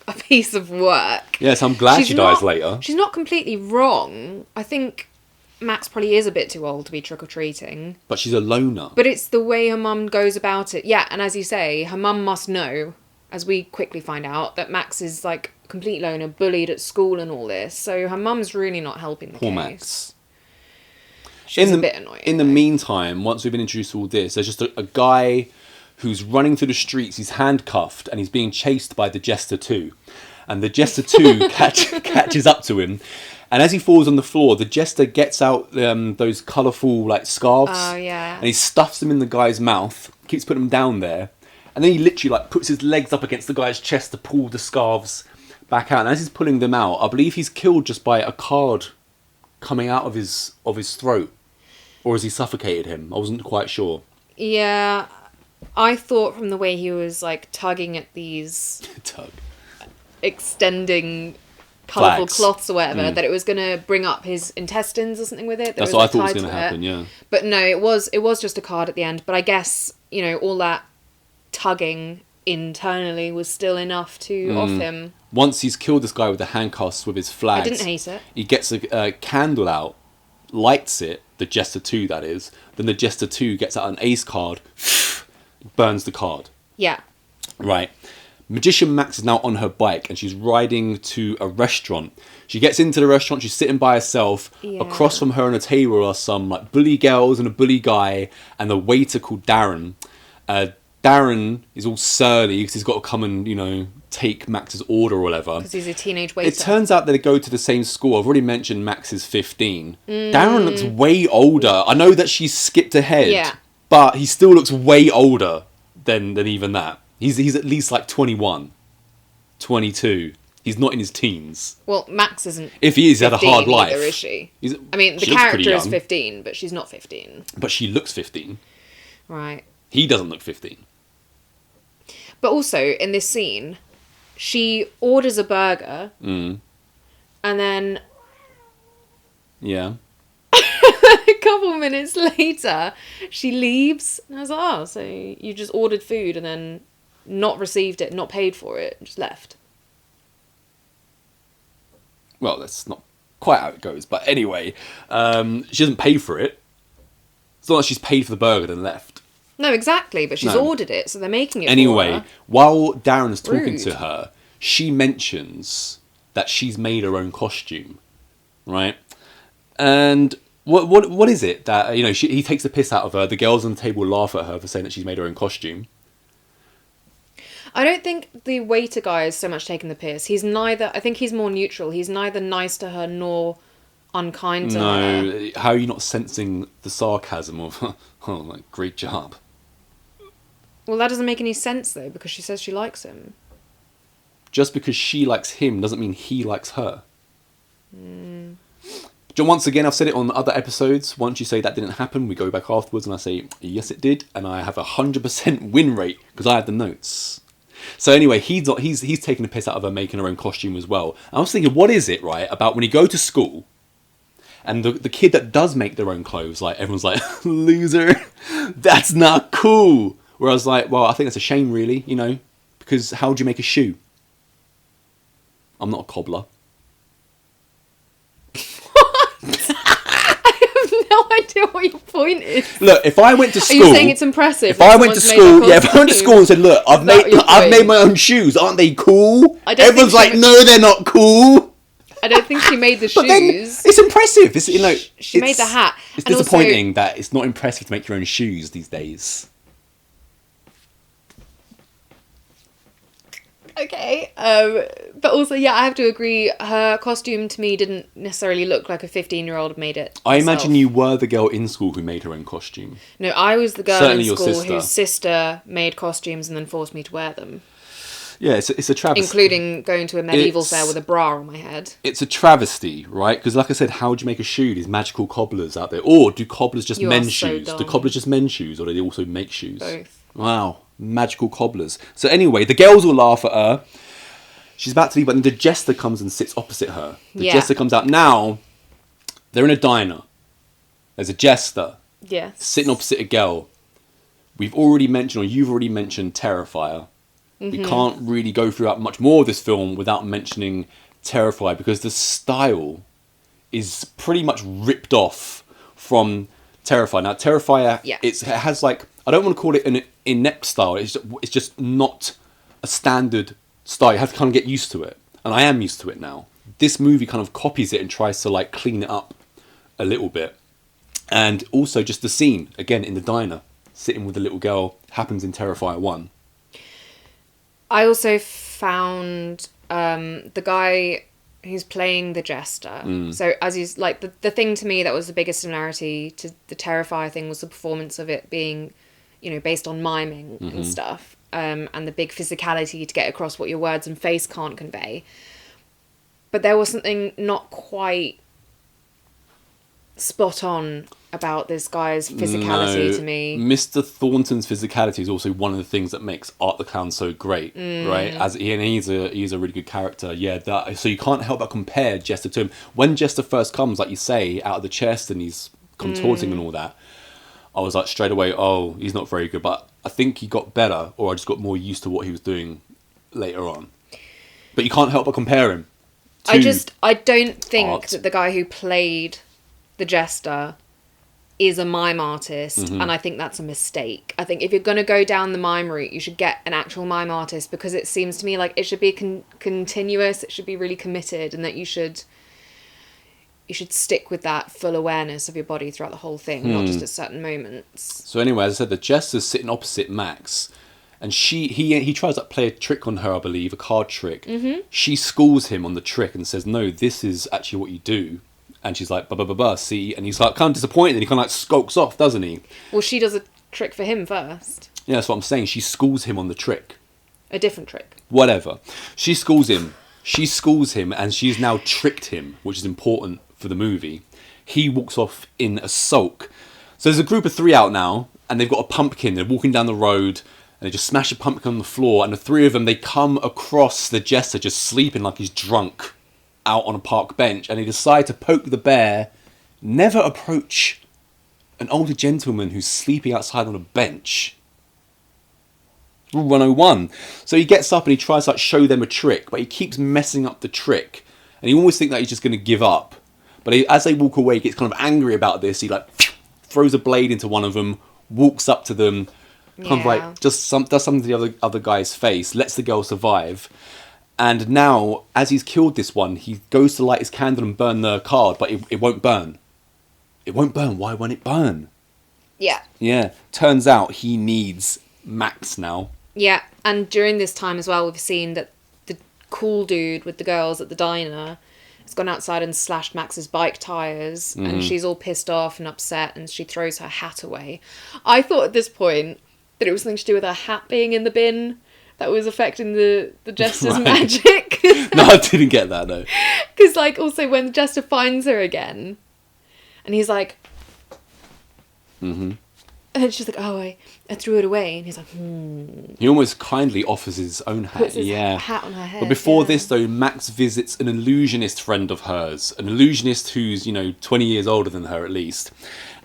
a piece of work. Yes, I'm glad she dies later. She's not completely wrong. I think Max probably is a bit too old to be trick-or-treating. But she's a loner. But it's the way her mum goes about it. Yeah, and as you say, her mum must know, as we quickly find out, that Max is, like, complete loner, bullied at school and all this. So her mum's really not helping the Poor case. Max. She's a bit annoying. In the meantime, once we've been introduced to all this, there's just a guy who's running through the streets. He's handcuffed and he's being chased by the Jester 2. And the Jester 2 catches up to him. And as he falls on the floor, the Jester gets out those colourful, like, scarves. Oh, yeah. And he stuffs them in the guy's mouth, keeps putting them down there. And then he literally, like, puts his legs up against the guy's chest to pull the scarves back out. And as he's pulling them out, I believe he's killed just by a card coming out of his throat. Or has he suffocated him? I wasn't quite sure. Yeah, I thought from the way he was, like, tugging at these... extending colourful cloths or whatever, that it was going to bring up his intestines or something with it. That's what I thought was going to happen, yeah. But no, it was just a card at the end. But I guess, all that tugging internally was still enough to off him. Once he's killed this guy with the handcuffs with his flags... I didn't hate it. He gets a candle out, lights it, the Jester 2 that is, then the Jester 2 gets out an ace card, burns the card. Yeah. Right. Magician Max is now on her bike and she's riding to a restaurant. She gets into the restaurant, she's sitting by herself. Yeah. Across from her on a table are some, like, bully girls and a bully guy and the waiter called Darren. Darren is all surly because he's got to come and, take Max's order or whatever. Because he's a teenage waiter. It turns out that they go to the same school. I've already mentioned Max is 15. Darren looks way older. I know that she's skipped ahead, but he still looks way older than even that. He's at least like 21, 22. He's not in his teens. Well, Max isn't. If he is, he's had a hard life. Either, is she? I mean, the character is 15, but she's not 15. But she looks 15. Right. He doesn't look 15. But also, in this scene, she orders a burger. And then... Yeah. A couple minutes later, she leaves. And I was like, oh, so you just ordered food and then not received it, not paid for it, just left. Well, that's not quite how it goes. But anyway, she doesn't pay for it. It's not like she's paid for the burger and left. No, exactly. But she's ordered it, so they're making it anyway, for her. While Darren's talking to her, she mentions that she's made her own costume. Right? And... What is it that, he takes the piss out of her, the girls on the table laugh at her for saying that she's made her own costume? I don't think the waiter guy is so much taking the piss. He's neither. I think he's more neutral. He's neither nice to her nor unkind to her. No, how are you not sensing the sarcasm of, oh, like, great job? Well, that doesn't make any sense though, because she says she likes him. Just because she likes him doesn't mean he likes her. John, once again, I've said it on other episodes. Once you say that didn't happen, we go back afterwards and I say, yes, it did. And I have 100% win rate because I have the notes. So anyway, he's taking the piss out of her making her own costume as well. I was thinking, what is it, right, about when you go to school and the kid that does make their own clothes, like, everyone's like, loser, that's not cool. Where I was like, well, I think that's a shame, really, you know, because how would you make a shoe? I'm not a cobbler. No idea what your point is. Look, if I went to school, are you saying it's impressive? If I went to school, and said, "Look, I've made my own shoes. Aren't they cool?" Everyone's like, "No, they're not cool." I don't think she made the But then shoes. it's impressive. She made the hat. It's And disappointing that it's not impressive to make your own shoes these days. Okay, but also, yeah, I have to agree. Her costume to me didn't necessarily look like a 15-year-old made it. I herself. imagine you were the girl in school who made her own costume. No, I was the girl Certainly in your school sister. whose sister made costumes and then forced me to wear them, Yeah, it's a travesty. including going to a medieval fair with a bra on my head. It's a travesty, right? Because like I said, how would you make a shoe? These magical cobblers out there. Or do cobblers just You are men's so shoes? Do dumb. cobblers just men's shoes? Or do they also make shoes? Both. Wow. Magical cobblers. So anyway, the girls will laugh at her. She's about to leave, but then the Jester comes and sits opposite her. The Yeah. Jester comes out. Now, they're in a diner. There's a Jester Yes. sitting opposite a girl. We've already mentioned, or you've already mentioned, Terrifier. We can't really go through that much more of this film without mentioning Terrifier, because the style is pretty much ripped off from Terrifier. Now, Terrifier, Yeah. it has like, I don't want to call it an inept style. It's just not a standard style. You have to kind of get used to it. And I am used to it now. This movie kind of copies it and tries to like clean it up a little bit. And also just the scene, again, in the diner, sitting with the little girl, happens in Terrifier 1. I also found the guy who's playing the Jester. So as he's like the thing to me that was the biggest similarity to the Terrifier thing was the performance of it being, you know, based on miming and stuff, and the big physicality to get across what your words and face can't convey. But there was something not quite spot on about this guy's physicality to me. Mr. Thornton's physicality is also one of the things that makes Art the Clown so great, right? He's a really good character. Yeah, so you can't help but compare Jester to him. When Jester first comes, like you say, out of the chest and he's contorting and all that, I was like straight away, oh, he's not very good. But I think he got better, or I just got more used to what he was doing later on. But you can't help but compare him to I don't think Art. that the guy who played the Jester is a mime artist, and I think that's a mistake. I think if you're going to go down the mime route, you should get an actual mime artist, because it seems to me like it should be continuous, it should be really committed, and that you should stick with that full awareness of your body throughout the whole thing, not just at certain moments. So anyway, as I said, the Jester's sitting opposite Max, and he tries to play a trick on her, I believe, a card trick. She schools him on the trick and says, no, this is actually what you do. And she's like, see? And he's like kind of disappointed, and he kind of like skulks off, doesn't he? Well, she does a trick for him first. Yeah, that's what I'm saying. She schools him on the trick. A different trick. Whatever. She schools him, and she's now tricked him, which is important for the movie. He walks off in a sulk. So there's a group of 3 out now, and they've got a pumpkin. They're walking down the road, and they just smash a pumpkin on the floor, and the 3 of them, they come across the Jester just sleeping like he's drunk out on a park bench, and they decide to poke the bear. Never approach an older gentleman who's sleeping outside on a bench. Rule 101. So he gets up and he tries to like show them a trick, but he keeps messing up the trick, and you always think that he's just going to give up. But as they walk away, he gets kind of angry about this. He like throws a blade into one of them, walks up to them, kind of like does something to the other guy's face, lets the girl survive. And now, as he's killed this one, he goes to light his candle and burn the card, but it won't burn. It won't burn. Why won't it burn? Yeah. Yeah. Turns out he needs Max now. Yeah, and during this time as well, we've seen that the cool dude with the girls at the diner has gone outside and slashed Max's bike tyres, and she's all pissed off and upset, and she throws her hat away. I thought at this point that it was something to do with her hat being in the bin that was affecting the Jester's Right. magic. No, I didn't get that, no. Because, like, also when the Jester finds her again, and he's like... And then she's like, oh, I threw it away. And he's like, He almost kindly offers his own hat. Puts his hat on her head. But before yeah. this, though, Max visits an illusionist friend of hers. An illusionist who's, 20 years older than her at least.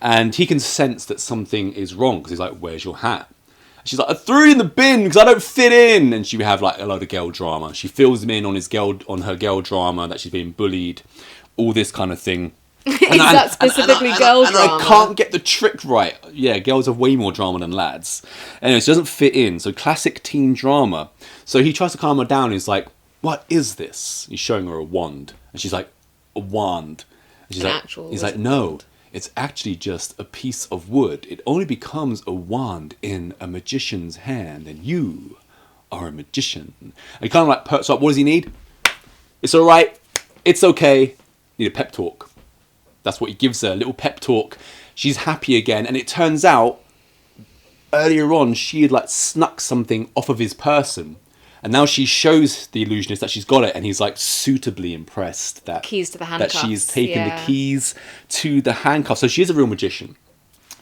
And he can sense that something is wrong because he's like, where's your hat? And she's like, I threw it in the bin because I don't fit in. And she would have like a load of girl drama. She fills him in on her girl drama, that she's being bullied, all this kind of thing. Is that specifically girl drama? I can't get the trick right. Yeah, girls have way more drama than lads. Anyway, she doesn't fit in. So classic teen drama. So he tries to calm her down. He's like, what is this? He's showing her a wand. And she's like, a wand. And she's he's like, no, it's actually just a piece of wood. It only becomes a wand in a magician's hand. And you are a magician. And he kind of like perks up. What does he need? It's all right. It's okay. Need a pep talk. That's what he gives her, a little pep talk. She's happy again. And it turns out, earlier on, she had like snuck something off of his person. And now she shows the illusionist that she's got it. And he's like suitably impressed that, keys to the handcuffs, that she's taken the keys to the handcuffs. So she is a real magician.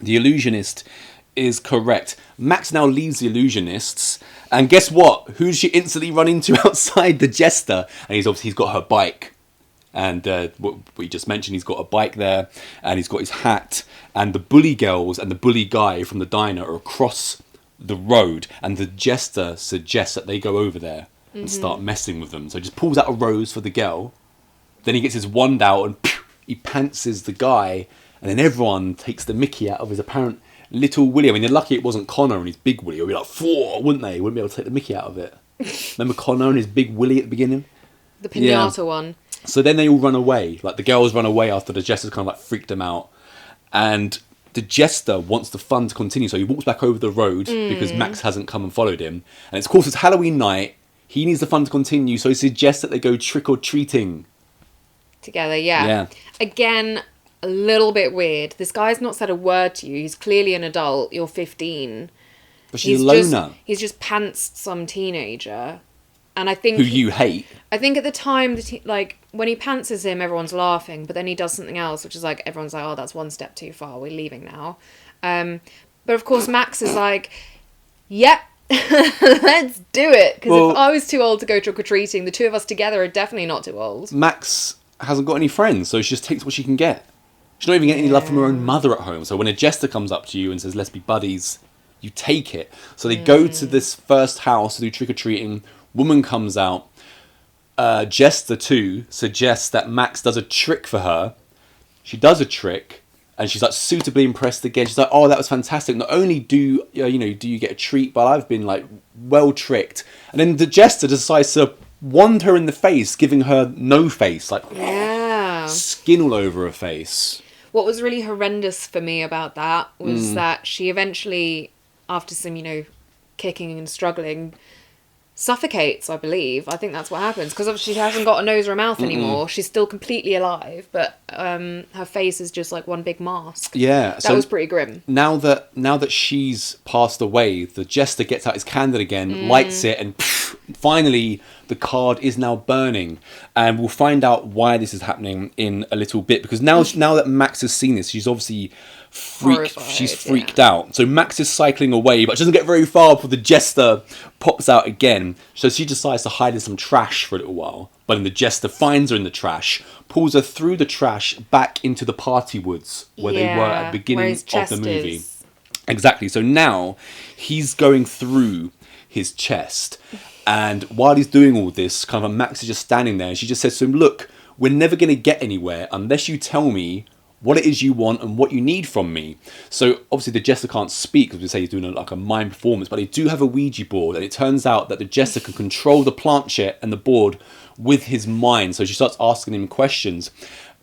The illusionist is correct. Max now leaves the illusionists. And guess what? Who does she instantly run into outside? The Jester. And he's got her bike. And what we just mentioned, he's got a bike there, and he's got his hat, and the bully girls and the bully guy from the diner are across the road, and the Jester suggests that they go over there and start messing with them. So he just pulls out a rose for the girl, then he gets his wand out and he pantses the guy, and then everyone takes the mickey out of his apparent little willy. I mean, they're lucky it wasn't Connor and his big willy. It would be like, four, wouldn't they? Wouldn't be able to take the mickey out of it. Remember Connor and his big willy at the beginning? The pinata one. So then they all run away. Like, the girls run away after the Jester's kind of like freaked them out. And the Jester wants the fun to continue. So he walks back over the road because Max hasn't come and followed him. And it's, of course, it's Halloween night. He needs the fun to continue. So he suggests that they go trick-or-treating. Together, yeah. Again, a little bit weird. This guy's not said a word to you. He's clearly an adult. You're 15. But she's a loner. He's just pantsed some teenager. And I think... Who you hate. I think at the time, that when he pantses him, everyone's laughing. But then he does something else, which is like, everyone's like, oh, that's one step too far. We're leaving now. But of course, Max is like, yep, let's do it. Because if I was too old to go trick-or-treating, the two of us together are definitely not too old. Max hasn't got any friends, so she just takes what she can get. She's not even getting any love from her own mother at home. So when a Jester comes up to you and says, let's be buddies, you take it. So they go to this first house to do trick-or-treating. Woman comes out. Jester, too, suggests that Max does a trick for her. She does a trick, and she's like suitably impressed again. She's like, "Oh, that was fantastic! Not only do you get a treat, but I've been like well tricked." And then the Jester decides to wand her in the face, giving her no face, like skin all over her face. What was really horrendous for me about that was that she eventually, after some kicking and struggling, suffocates, I believe. I think that's what happens, because obviously she hasn't got a nose or a mouth anymore. She's still completely alive, but her face is just like one big mask. Yeah, that was pretty grim. Now that she's passed away, the Jester gets out his candle again, lights it, and finally the card is now burning. And we'll find out why this is happening in a little bit, because now that Max has seen this, she's obviously freaked out. So Max is cycling away, but she doesn't get very far before the Jester pops out again. So she decides to hide in some trash for a little while. But then the Jester finds her in the trash, pulls her through the trash back into the party woods where they were at the beginning of the movie. Exactly. So now he's going through his chest. And while he's doing all this, kind of Max is just standing there. And she just says to him, "Look, we're never going to get anywhere unless you tell me what it is you want and what you need from me." So obviously the Jester can't speak, because we say he's doing a mime performance, but they do have a Ouija board, and it turns out that the Jester can control the planchette and the board with his mind. So she starts asking him questions,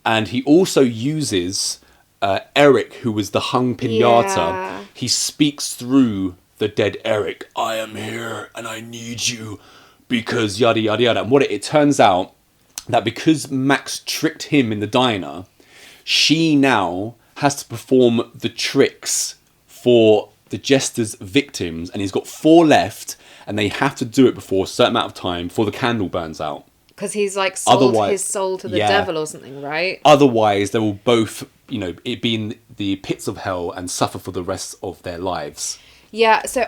and he also uses Eric, who was the hung pinata. He speaks through the dead Eric, I am here and I need you because yada yada yada. And it turns out that because Max tricked him in the diner, she now has to perform the tricks for the Jester's victims, and he's got 4 left, and they have to do it before a certain amount of time before the candle burns out. Because he's like sold his soul to the devil or something, right? Otherwise, they will both, it be in the pits of hell and suffer for the rest of their lives. Yeah, so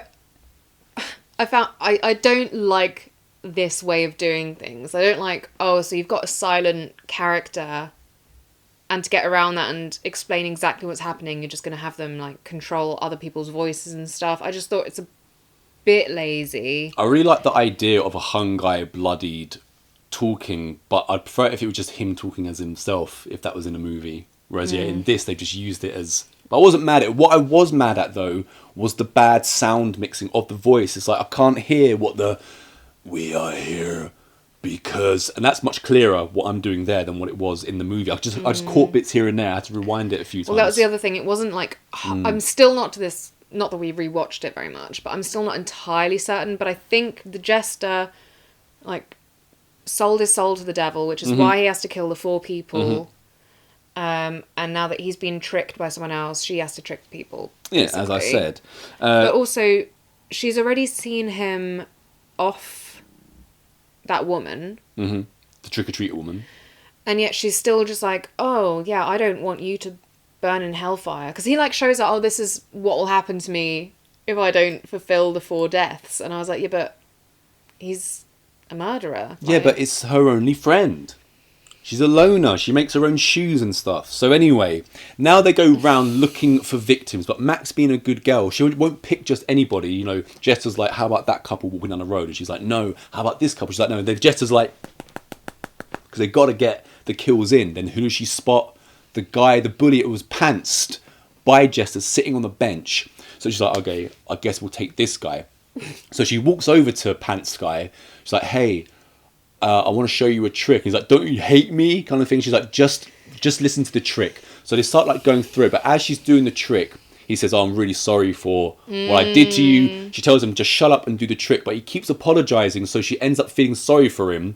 I don't like this way of doing things. I don't like, so you've got a silent character, and to get around that and explain exactly what's happening, you're just going to have them like control other people's voices and stuff. I just thought it's a bit lazy. I really like the idea of a hung guy bloodied talking, but I'd prefer it if it was just him talking as himself, if that was in a movie. Whereas in this, they just used it as... But I wasn't mad at it. What I was mad at, though, was the bad sound mixing of the voice. It's like, I can't hear what the... We are here because... And that's much clearer, what I'm doing there, than what it was in the movie. I just caught bits here and there. I had to rewind it a few times. Well, that was the other thing. It wasn't like... I'm still not to this... Not that we rewatched it very much, but I'm still not entirely certain. But I think the Jester, like... sold his soul to the devil, which is why he has to kill the 4 people. And now that he's been tricked by someone else, she has to trick people. Basically. Yeah, as I said. But also, she's already seen him off that woman. The trick-or-treat woman. And yet she's still just like, oh, yeah, I don't want you to burn in hellfire. Because he like shows her, this is what will happen to me if I don't fulfill the 4 deaths. And I was like, yeah, but he's... a murderer. Yeah, but it's her only friend. She's a loner. She makes her own shoes and stuff. So anyway, now they go round looking for victims. But Max, being a good girl, she won't pick just anybody. Jester's like, how about that couple walking down the road? And she's like, no. How about this couple? She's like, no. And then Jester's like, because they got to get the kills in. Then who does she spot? The guy, the bully, it was pantsed by Jester sitting on the bench. So she's like, okay, I guess we'll take this guy. So she walks over to Pants Guy. She's like, hey, I want to show you a trick. He's like, don't you hate me? Kind of thing. She's like, just listen to the trick. So they start like going through it. But as she's doing the trick, he says, I'm really sorry for what I did to you. She tells him, just shut up and do the trick. But he keeps apologizing. So she ends up feeling sorry for him.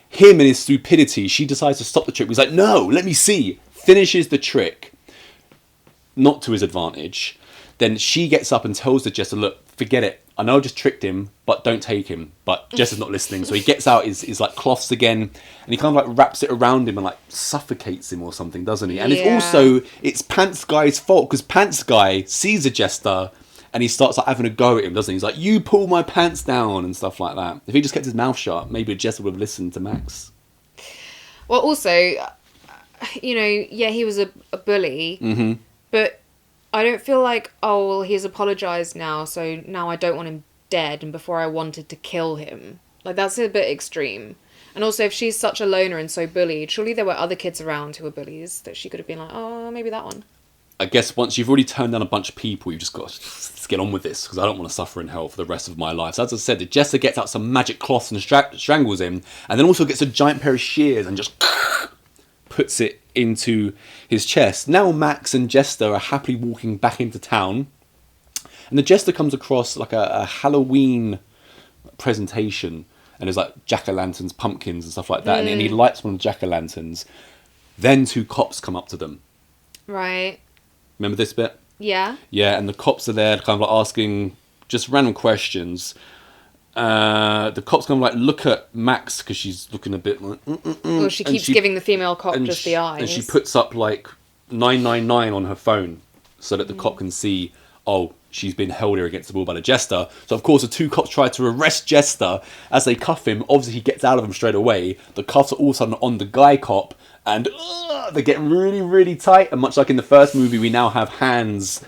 Him and his stupidity, she decides to stop the trick. He's like, no, let me see. Finishes the trick. Not to his advantage. Then she gets up and tells the Jester, look, forget it. I know I just tricked him, but don't take him. But Jester's not listening. So he gets out his like cloths again, and he kind of like wraps it around him and like suffocates him or something, doesn't he? And it's Pants Guy's fault, because Pants Guy sees a Jester and he starts like having a go at him, doesn't he? He's like, you pull my pants down and stuff like that. If he just kept his mouth shut, maybe Jester would have listened to Max. Well, also, he was a bully, but I don't feel like, he's apologised now, so now I don't want him dead, and before I wanted to kill him. Like, that's a bit extreme. And also, if she's such a loner and so bullied, surely there were other kids around who were bullies that she could have been like, maybe that one. I guess once you've already turned down a bunch of people, you've just got to get on with this, because I don't want to suffer in hell for the rest of my life. So as I said, the Jester gets out some magic cloths and strangles him, and then also gets a giant pair of shears and just puts it into his chest. Now Max and Jester are happily walking back into town, and the Jester comes across like a Halloween presentation, and there's like jack-o'-lanterns, pumpkins and stuff like that, and he lights one of the jack-o'-lanterns. Then 2 cops come up to them. Right. Remember this bit? Yeah. Yeah, and the cops are there kind of like asking just random questions. The cops kind of like look at Max because she's looking a bit like... Well, she keeps giving the female cop just the eyes. And she puts up like 999 on her phone so that the cop can see, she's been held here against the wall by the Jester. So of course the 2 cops try to arrest Jester. As they cuff him, obviously he gets out of them straight away. The cuffs are all of a sudden on the guy cop, and they're getting really, really tight. And much like in the first movie, we now have hands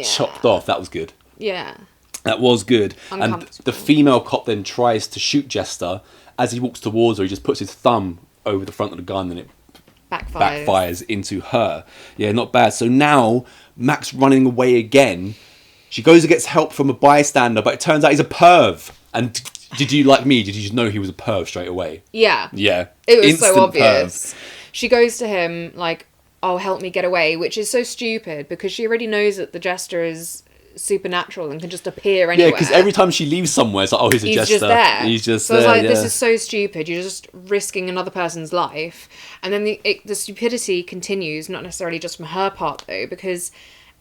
chopped off. That was good. Yeah. That was good. And the female cop then tries to shoot Jester. As he walks towards her, he just puts his thumb over the front of the gun, and it backfires into her. Yeah, not bad. So now Max running away again. She goes and gets help from a bystander, but it turns out he's a perv. And did you, like me, did you just know he was a perv straight away? Yeah. Yeah. It was so obvious. Perv. She goes to him like, help me get away, which is so stupid because she already knows that the Jester is supernatural and can just appear Yeah, anywhere. because every time she leaves somewhere, it's like, oh, he's a He's jester. just there. He's just so there. I was like, yeah. this is so stupid. You're just risking another person's life. And then the stupidity continues, not necessarily just from her part, though, because,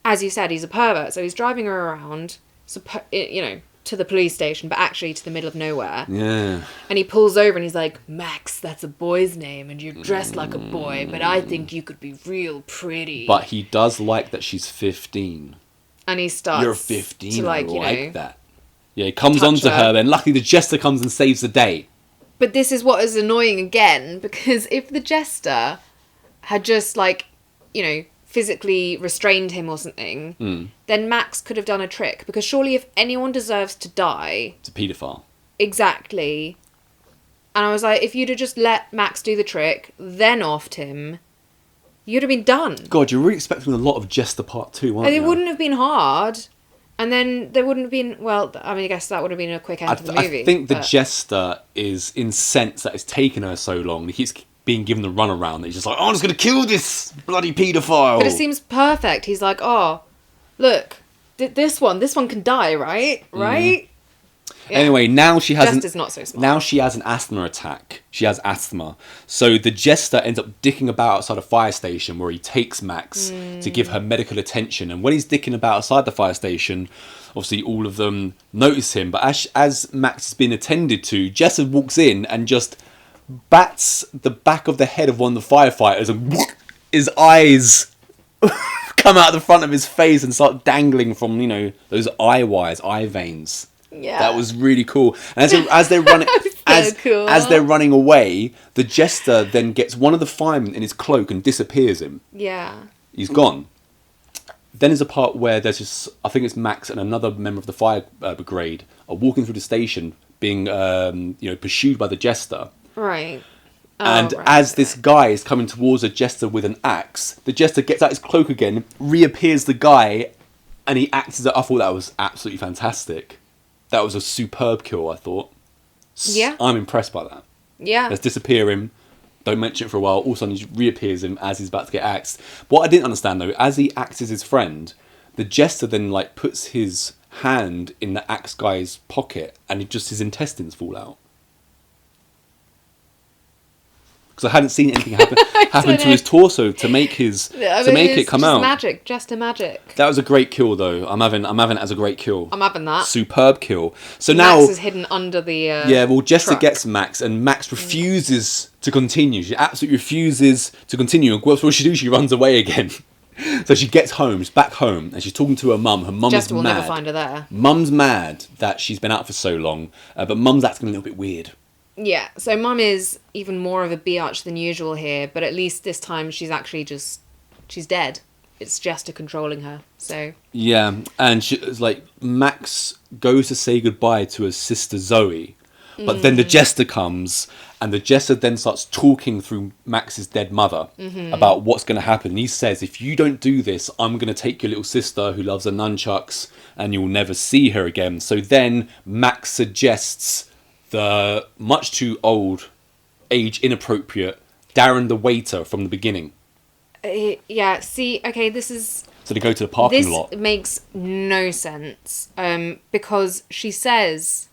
as you said, he's a pervert. So he's driving her around, to the police station, but actually to the middle of nowhere. Yeah. And he pulls over and he's like, Max, that's a boy's name, and you're dressed like a boy, but I think you could be real pretty. But he does like that she's 15. And he starts You're 15, to I like, like that. Yeah, he comes touch on to her. her, and luckily the jester comes and saves the day. But this is what is annoying again, because if the jester had just, like, physically restrained him or something, then Max could have done a trick. Because surely if anyone deserves to die... It's a paedophile. Exactly. And I was like, if you'd have just let Max do the trick, then offed him, you'd have been done. God, you're really expecting a lot of Jester Part 2, weren't And you? it wouldn't have been hard. And then there wouldn't have been... Well, I mean, I guess that would have been a quick end to the movie. I think the but- Jester is incensed that it's taken her so long. He keeps being given the runaround. That he's just like, oh, I'm just going to kill this bloody paedophile. But it seems perfect. He's like, oh, look, this one can die, right? Right? Yeah. Anyway, now she has Jester's not so smart. Now she has an asthma attack. She has asthma. So the Jester ends up dicking about outside a fire station where he takes Max to give her medical attention. And when he's dicking about outside the fire station, obviously all of them notice him. But as Max has been attended to, Jester walks in and just bats the back of the head of one of the firefighters, and his eyes come out the front of his face and start dangling from, those eye veins. Yeah. That was really cool. And as they're running, cool. as they're running away, the Jester then gets one of the firemen in his cloak and disappears him. Yeah. He's gone. Then there's a part where there's just, I think it's Max and another member of the fire brigade are walking through the station, being pursued by the Jester. Right. And as this guy is coming towards the Jester with an axe, the Jester gets out his cloak again, reappears the guy, and he acts as I thought that was absolutely fantastic. That was a superb kill, I thought. Yeah. I'm impressed by that. Yeah. Let's disappear him. Don't mention it for a while. All of a sudden, he reappears him as he's about to get axed. What I didn't understand, though, as he axes his friend, the Jester then, puts his hand in the axe guy's pocket, and his intestines fall out. Because I hadn't seen anything happen to his torso to make it come out. Magic, Jester magic. That was a great kill, though. I'm having it as a great kill. I'm having that. Superb kill. So now Max is hidden under the. Jester truck. gets Max, and Max refuses to continue. She absolutely refuses to continue. And what she do? She runs away again. So she gets home. She's back home, and she's talking to her mum. Her mum is Jester will mad. never find her there. Mum's mad that she's been out for so long, but Mum's acting a little bit weird. Yeah, so Mum is even more of a biatch than usual here, but at least this time she's actually she's dead. It's Jester controlling her, so... Yeah, and it's Max goes to say goodbye to her sister Zoe, but then the Jester comes, and the Jester then starts talking through Max's dead mother about what's going to happen. And he says, if you don't do this, I'm going to take your little sister who loves her nunchucks, and you'll never see her again. So then Max suggests the much too old, age inappropriate Darren the waiter from the beginning. Yeah, see, okay, this is... So they go to the parking lot. This makes no sense, because she says...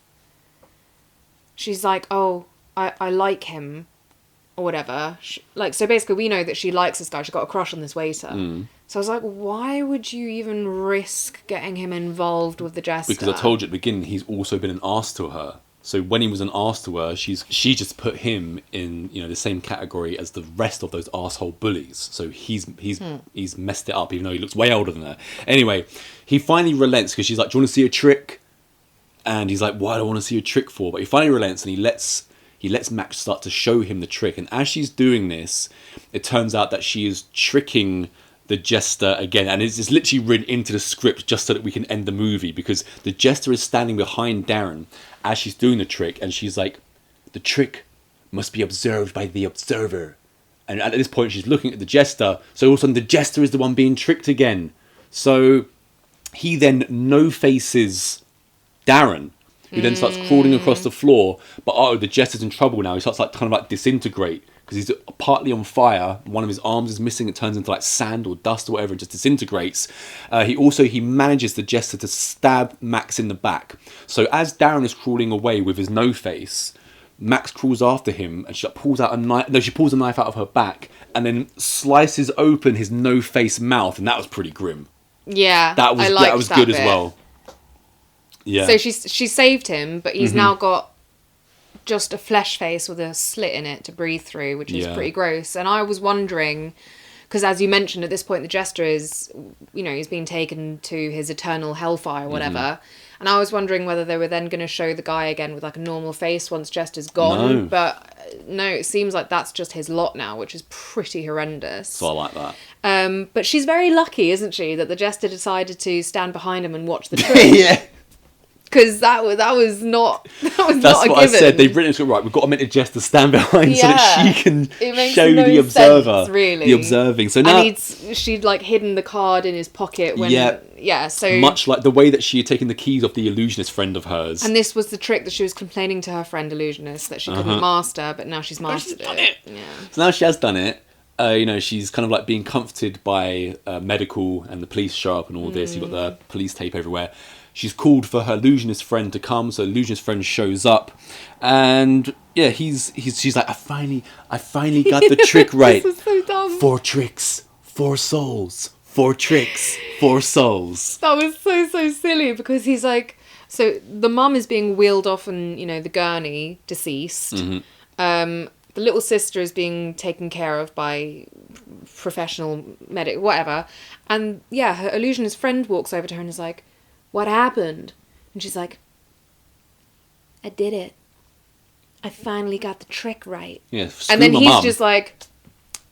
She's like, oh, I like him, or whatever. So basically we know that she likes this guy. She's got a crush on this waiter. So I was like, why would you even risk getting him involved with the Jester? Because I told you at the beginning, he's also been an arse to her. So when he was an arse to her, she just put him in the same category as the rest of those arsehole bullies. So he's messed it up, even though he looks way older than her. Anyway, he finally relents because she's like, "Do you want to see a trick?" And he's like, "What do I want to see a trick for?" But he finally relents and he lets Max start to show him the trick. And as she's doing this, it turns out that she is tricking the Jester again, and it's literally written into the script just so that we can end the movie, because the Jester is standing behind Darren as she's doing the trick, and she's like, "The trick must be observed by the observer." And at this point she's looking at the Jester, so all of a sudden the Jester is the one being tricked again. So he then no-faces Darren, who then starts crawling across the floor. But the Jester's in trouble now. He starts like kind of like disintegrate because he's partly on fire. One of his arms is missing. It turns into like sand or dust or whatever and just disintegrates. He manages the Jester to stab Max in the back. So as Darren is crawling away with his no face, Max crawls after him and she pulls out a knife. No, she pulls a knife out of her back and then slices open his no face mouth, and that was pretty grim. Yeah, that was good as well. Yeah. So she saved him, but he's now got just a flesh face with a slit in it to breathe through, which is pretty gross. And I was wondering, because as you mentioned, at this point the Jester is, he's being taken to his eternal hellfire or whatever. And I was wondering whether they were then going to show the guy again with like a normal face once Jester's gone. No. But no, it seems like that's just his lot now, which is pretty horrendous. So I like that. But she's very lucky, isn't she, that the Jester decided to stand behind him and watch the trick. Yeah. Because that was not That's not a what given. I said. They've written it right. We've got to make the Jester stand behind so that she can It makes show no the observer, sense, really. the observing. So now, and she'd like hidden the card in his pocket when so much like the way that she had taken the keys off the illusionist friend of hers. And this was the trick that she was complaining to her friend illusionist that she couldn't master, but now she's mastered it. Yeah. So now she has done it. She's kind of like being comforted by medical and the police show up and all this. You've got the police tape everywhere. She's called for her illusionist friend to come, so illusionist friend shows up, and she's like, I finally got the trick right. This is so dumb. 4 tricks, 4 souls. 4 tricks, 4 souls. That was so silly because he's like, so the mum is being wheeled off on the gurney, deceased. The little sister is being taken care of by professional medic, whatever, and her illusionist friend walks over to her and is like, what happened? And she's like, I did it. I finally got the trick right. Yeah, and then he's just like,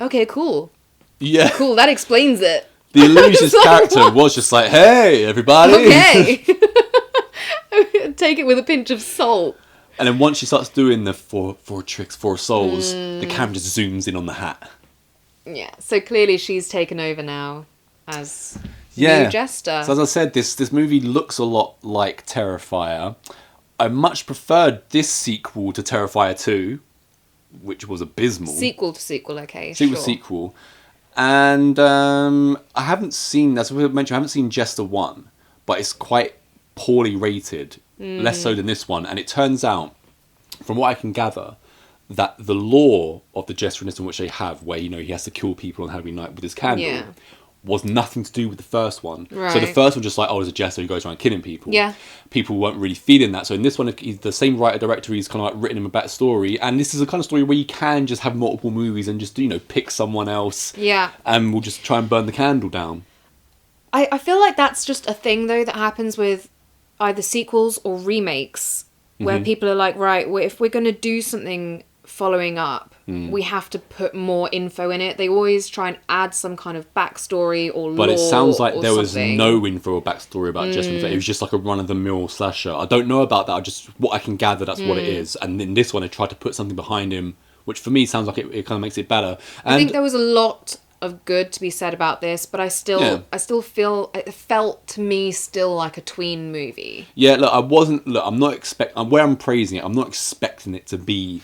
okay, cool. Yeah. Cool, that explains it. The illusionist character was just like, hey, everybody. Okay. Take it with a pinch of salt. And then once she starts doing the four tricks, 4 souls, the camera just zooms in on the hat. Yeah, so clearly she's taken over now as... new Jester. So as I said, this movie looks a lot like Terrifier. I much preferred this sequel to Terrifier 2, which was abysmal. Sequel to sequel, okay, Sequel. And I haven't seen, as we mentioned, I haven't seen Jester 1, but it's quite poorly rated, less so than this one. And it turns out, from what I can gather, that the lore of the Jester in this one, which they have, where, he has to kill people on Halloween night with his candle, was nothing to do with the first one. Right. So the first one just like, there's a Jester who goes around killing people. Yeah. People weren't really feeling that. So in this one, the same writer-director, he's kind of like written him a backstory. And this is a kind of story where you can just have multiple movies and just, pick someone else. Yeah. And we'll just try and burn the candle down. I feel like that's just a thing, though, that happens with either sequels or remakes, where people are like, right, well, if we're going to do something following up, we have to put more info in it. They always try and add some kind of backstory or lore. But it sounds like there was something. no info or backstory about Jester. It was just like a run-of-the-mill slasher. I don't know about that. What I can gather, that's what it is. And in this one, they tried to put something behind him, which for me sounds like it kind of makes it better. And I think there was a lot of good to be said about this, but I still feel it felt to me still like a tween movie. Yeah, I'm not where I'm praising it, I'm not expecting it to be,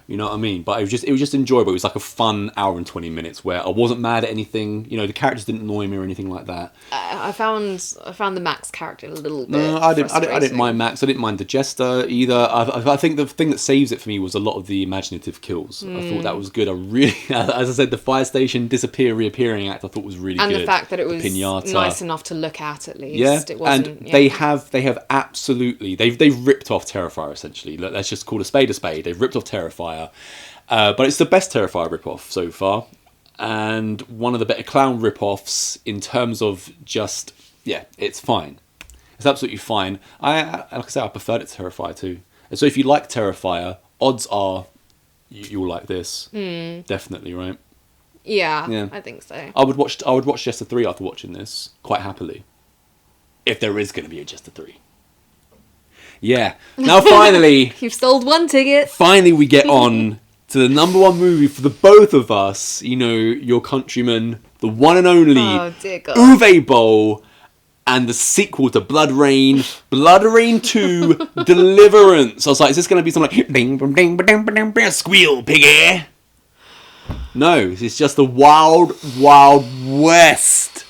you know what I mean? But it was just enjoyable. It was like a fun hour and 20 minutes where I wasn't mad at anything. The characters didn't annoy me or anything like that. I found the Max character a little bit. No, I didn't mind Max. I didn't mind the Jester either. I think the thing that saves it for me was a lot of the imaginative kills. I thought that was good. I really, as I said, the fire station reappearing act I thought was really good. And the fact that it was Pinata. nice enough to look at least. Yeah, it wasn't, and they have absolutely they've ripped off Terrifier essentially. Let's just call a spade a spade. They've ripped off Terrifier, but it's the best Terrifier rip-off so far, and one of the better clown rip-offs in terms of just it's fine. It's absolutely fine. Like I said, I preferred it to Terrifier too. And so if you like Terrifier, odds are you'll like this. Definitely, right? Yeah, I think so. I would watch Jester 3 after watching this quite happily, if there is going to be a Jester 3. Yeah. Now finally, you've sold one ticket. Finally, we get on to the number one movie for the both of us. Your countryman, the one and only Oh dear God. Uwe Boll. and the sequel to Bloodrayne, Bloodrayne 2 Deliverance. I was like, is this going to be something like ding, ding, ding, ding, ding, ding, squeal, piggy? No, it's just the Wild Wild West.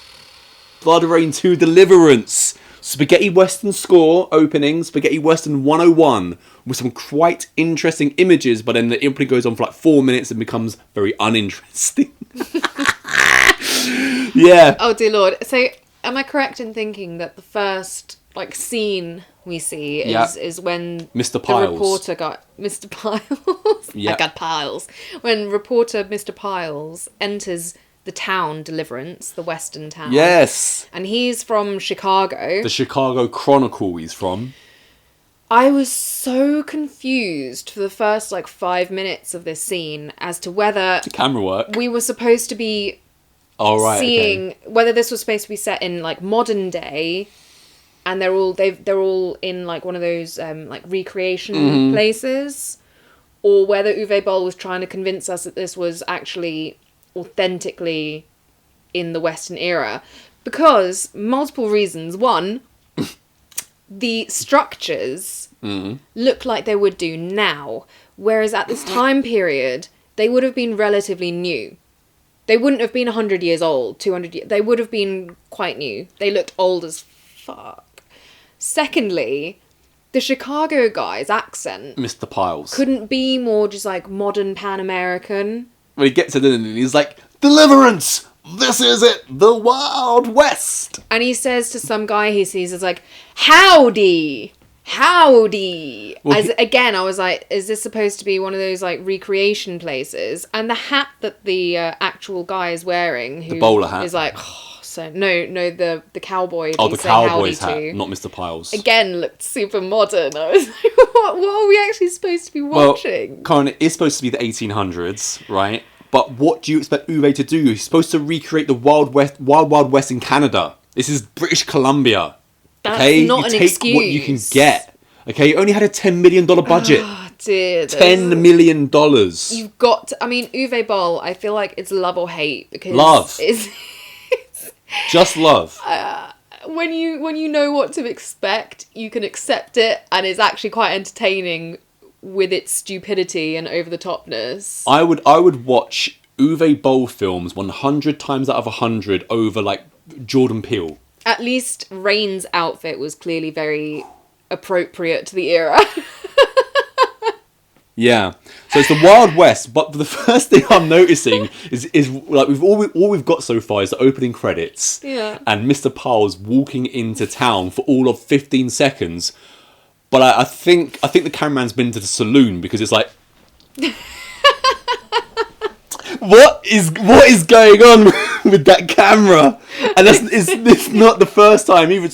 Bloodrayne 2 Deliverance. Spaghetti Western score opening, Spaghetti Western 101, with some quite interesting images, but then the opening goes on for like 4 minutes and becomes very uninteresting. Yeah. Oh dear Lord. So am I correct in thinking that the first like scene we see is when Mr. the Piles. reporter got Mr. Piles? Yeah. I got Piles. When reporter Mr. Piles enters the town Deliverance, the western town. Yes. And he's from Chicago. The Chicago Chronicle he's from. I was so confused for the first like 5 minutes of this scene as to whether The camera work. we were supposed to be seeing whether this was supposed to be set in like modern day, and they're all in like one of those like recreation places, or whether Uwe Boll was trying to convince us that this was actually authentically in the Western era, because multiple reasons. One, the structures look like they would do now, whereas at this time period they would have been relatively new. They wouldn't have been 100 years old, 200 years. They would have been quite new. They looked old as fuck. Secondly, the Chicago guy's accent, Mr. Piles. couldn't be more just like modern Pan-American. When he gets it in and he's like, Deliverance! This is it! The Wild West! And he says to some guy he sees, is like, howdy! Howdy! Well, Again, I was like, is this supposed to be one of those like recreation places? And the hat that the actual guy is wearing, who The bowler hat. is like, oh, so the cowboy. Oh, that the he's saying cowboy's hat, howdy to, not Mr. Piles. again looked super modern. I was like, what are we actually supposed to be watching? Well, Karen, it is supposed to be the 1800s, right? But what do you expect Uwe to do? He's supposed to recreate the Wild Wild West in Canada. This is British Columbia. That's Okay, not you an take excuse. what you can get. Okay, you only had a $10 million budget. Oh, dear, $10 million. You've got to, I mean, Uwe Boll, I feel like it's love or hate, because Love. it's Just love. when you know what to expect, you can accept it, and it's actually quite entertaining with its stupidity and over the topness. I would watch Uwe Boll films 100 times out of 100 over like Jordan Peele. At least Rain's outfit was clearly very appropriate to the era. Yeah, so it's the Wild West, but the first thing I'm noticing is like all we've got so far is the opening credits, Yeah. and Mr. Piles walking into town for all of 15 seconds. But I think the cameraman's been to the saloon, because it's like, what is going on with that camera? And it's not the first time either.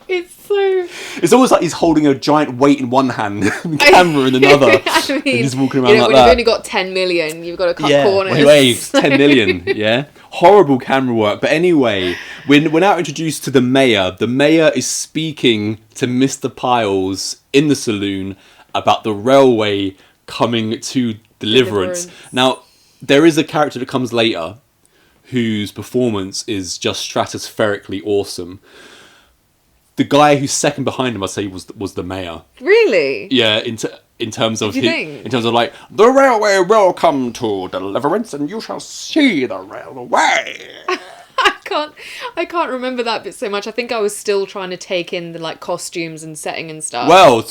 It's so... It's almost like he's holding a giant weight in one hand, and the camera in another, I mean, and he's walking around like when that. you've only got 10 million, you've got to cut corners. Anyway, 10 million, yeah? Horrible camera work. But anyway, we're now introduced to the mayor. The mayor is speaking to Mr. Piles in the saloon about the railway coming to Deliverance. Now, there is a character that comes later whose performance is just stratospherically awesome. The guy who's second behind him, I'd say, was the mayor. Really? Yeah, in terms of Do you think? in terms of like, the railway will come to Deliverance, and you shall see the railway. I can't remember that bit so much. I think I was still trying to take in the like costumes and setting and stuff. Well,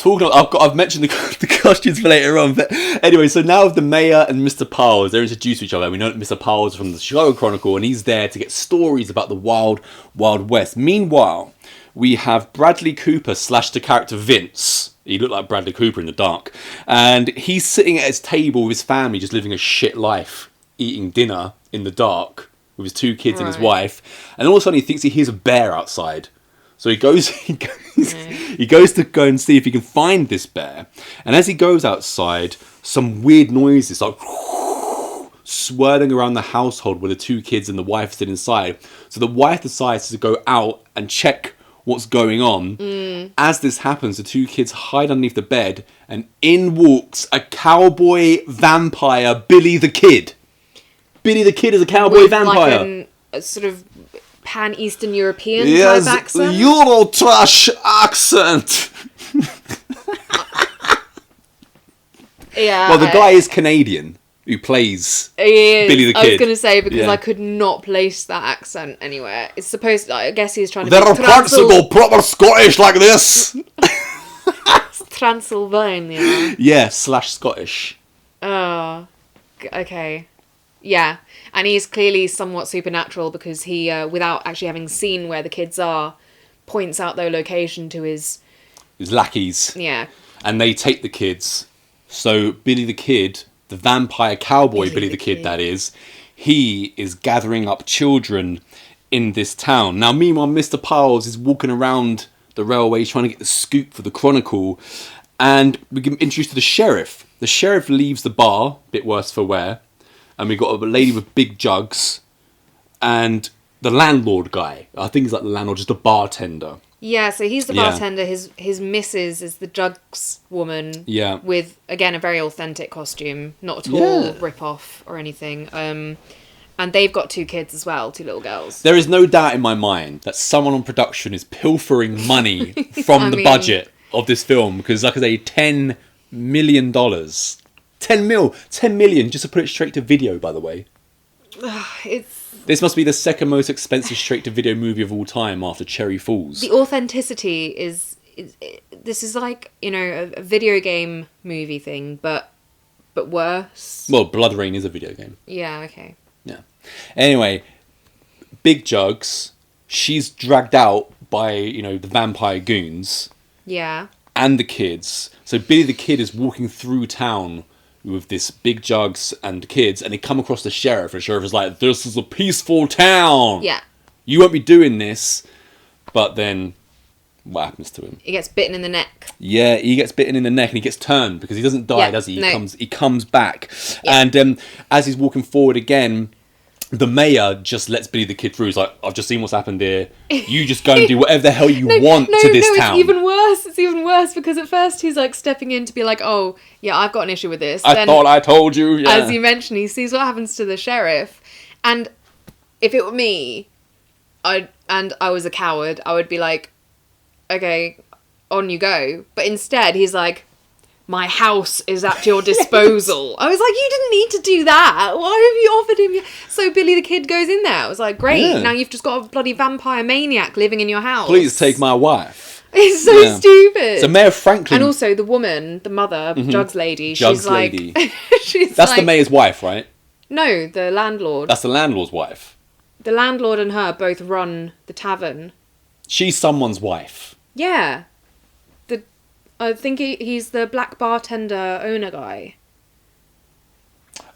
I've mentioned the costumes for later on, but anyway, so now the mayor and Mr. Piles, they're introduced to each other. We know that Mr. Piles is from the Chicago Chronicle, and he's there to get stories about the Wild Wild West. Meanwhile, we have Bradley Cooper / the character Vince. He looked like Bradley Cooper in the dark. And he's sitting at his table with his family, just living a shit life, eating dinner in the dark with his 2 kids and his wife. And all of a sudden he thinks he hears a bear outside. So he goes to go and see if he can find this bear. And as he goes outside, some weird noises like swirling around the household where the 2 kids and the wife sit inside. So the wife decides to go out and check what's going on. As this happens, the 2 kids hide underneath the bed, and in walks a cowboy vampire, Billy the Kid. Billy the Kid is a cowboy With vampire. like a sort of pan-Eastern European Yes, type accent. Euro trash accent. Yeah. Well, the guy is Canadian who plays He is. Billy the Kid. I was going to say, because Yeah. I could not place that accent anywhere. It's supposed. I guess he's trying to. There be are parts that go proper Scottish like this. Transylvania. Yeah, / Scottish. Oh, okay. Yeah, and he's clearly somewhat supernatural because he, without actually having seen where the kids are, points out their location to his lackeys. Yeah. And they take the kids. So Billy the Kid, the vampire cowboy Billy the Kid, that is, he is gathering up children in this town. Now, meanwhile, Mr. Piles is walking around the railway trying to get the scoop for the Chronicle. And we get introduced to the sheriff. The sheriff leaves the bar, bit worse for wear. And we got a lady with big jugs. And the landlord guy. I think he's like the landlord, just a bartender. Yeah, so he's the Yeah. bartender. His missus is the jugs woman. Yeah. With, again, a very authentic costume. Not at all Yeah. rip-off or anything. And they've got 2 kids as well, 2 little girls. There is no doubt in my mind that someone on production is pilfering money from the budget of this film. Because, like I say, $10 million. 10 million, just to put it straight to video, by the way. This must be the second most expensive straight-to-video movie of all time after Cherry Falls. The authenticity is this is like, you know, a video game movie thing, but worse. Well, Bloodrayne is a video game. Yeah, okay. Yeah. Anyway, Big Jugs, she's dragged out by, you know, the vampire goons. Yeah. And the kids. So Billy the Kid is walking through town with this Big Jugs and kids, and they come across the sheriff, and the sheriff is like, "This is a peaceful town. Yeah. You won't be doing this." But then, what happens to him? He gets bitten in the neck. Yeah, he gets bitten in the neck, and he gets turned because he doesn't die, Yeah, does he? no. He comes back, Yeah. and as he's walking forward again, the mayor just lets Billy the Kid through. He's like, "I've just seen what's happened here. You just go and do whatever the hell you want to this town." It's even worse. It's even worse because at first he's like stepping in to be like, "Oh, yeah, I've got an issue with this." I thought I told you. Yeah. As you mentioned, he sees what happens to the sheriff, and if it were me, I was a coward, I would be like, "Okay, on you go." But instead, he's like, "My house is at your disposal." I was like, "You didn't need to do that. Why have you offered him?" So Billy the Kid goes in there. I was like, "Great, Yeah. now you've just got a bloody vampire maniac living in your house. Please take my wife. It's so Yeah. stupid." So Mayor Franklin. And also the woman, the mother, Jugs lady, Jugs she's like... lady. she's That's like, the mayor's wife, right? No, the landlord. That's the landlord's wife. The landlord and her both run the tavern. She's someone's wife. Yeah. I think he's the black bartender owner guy.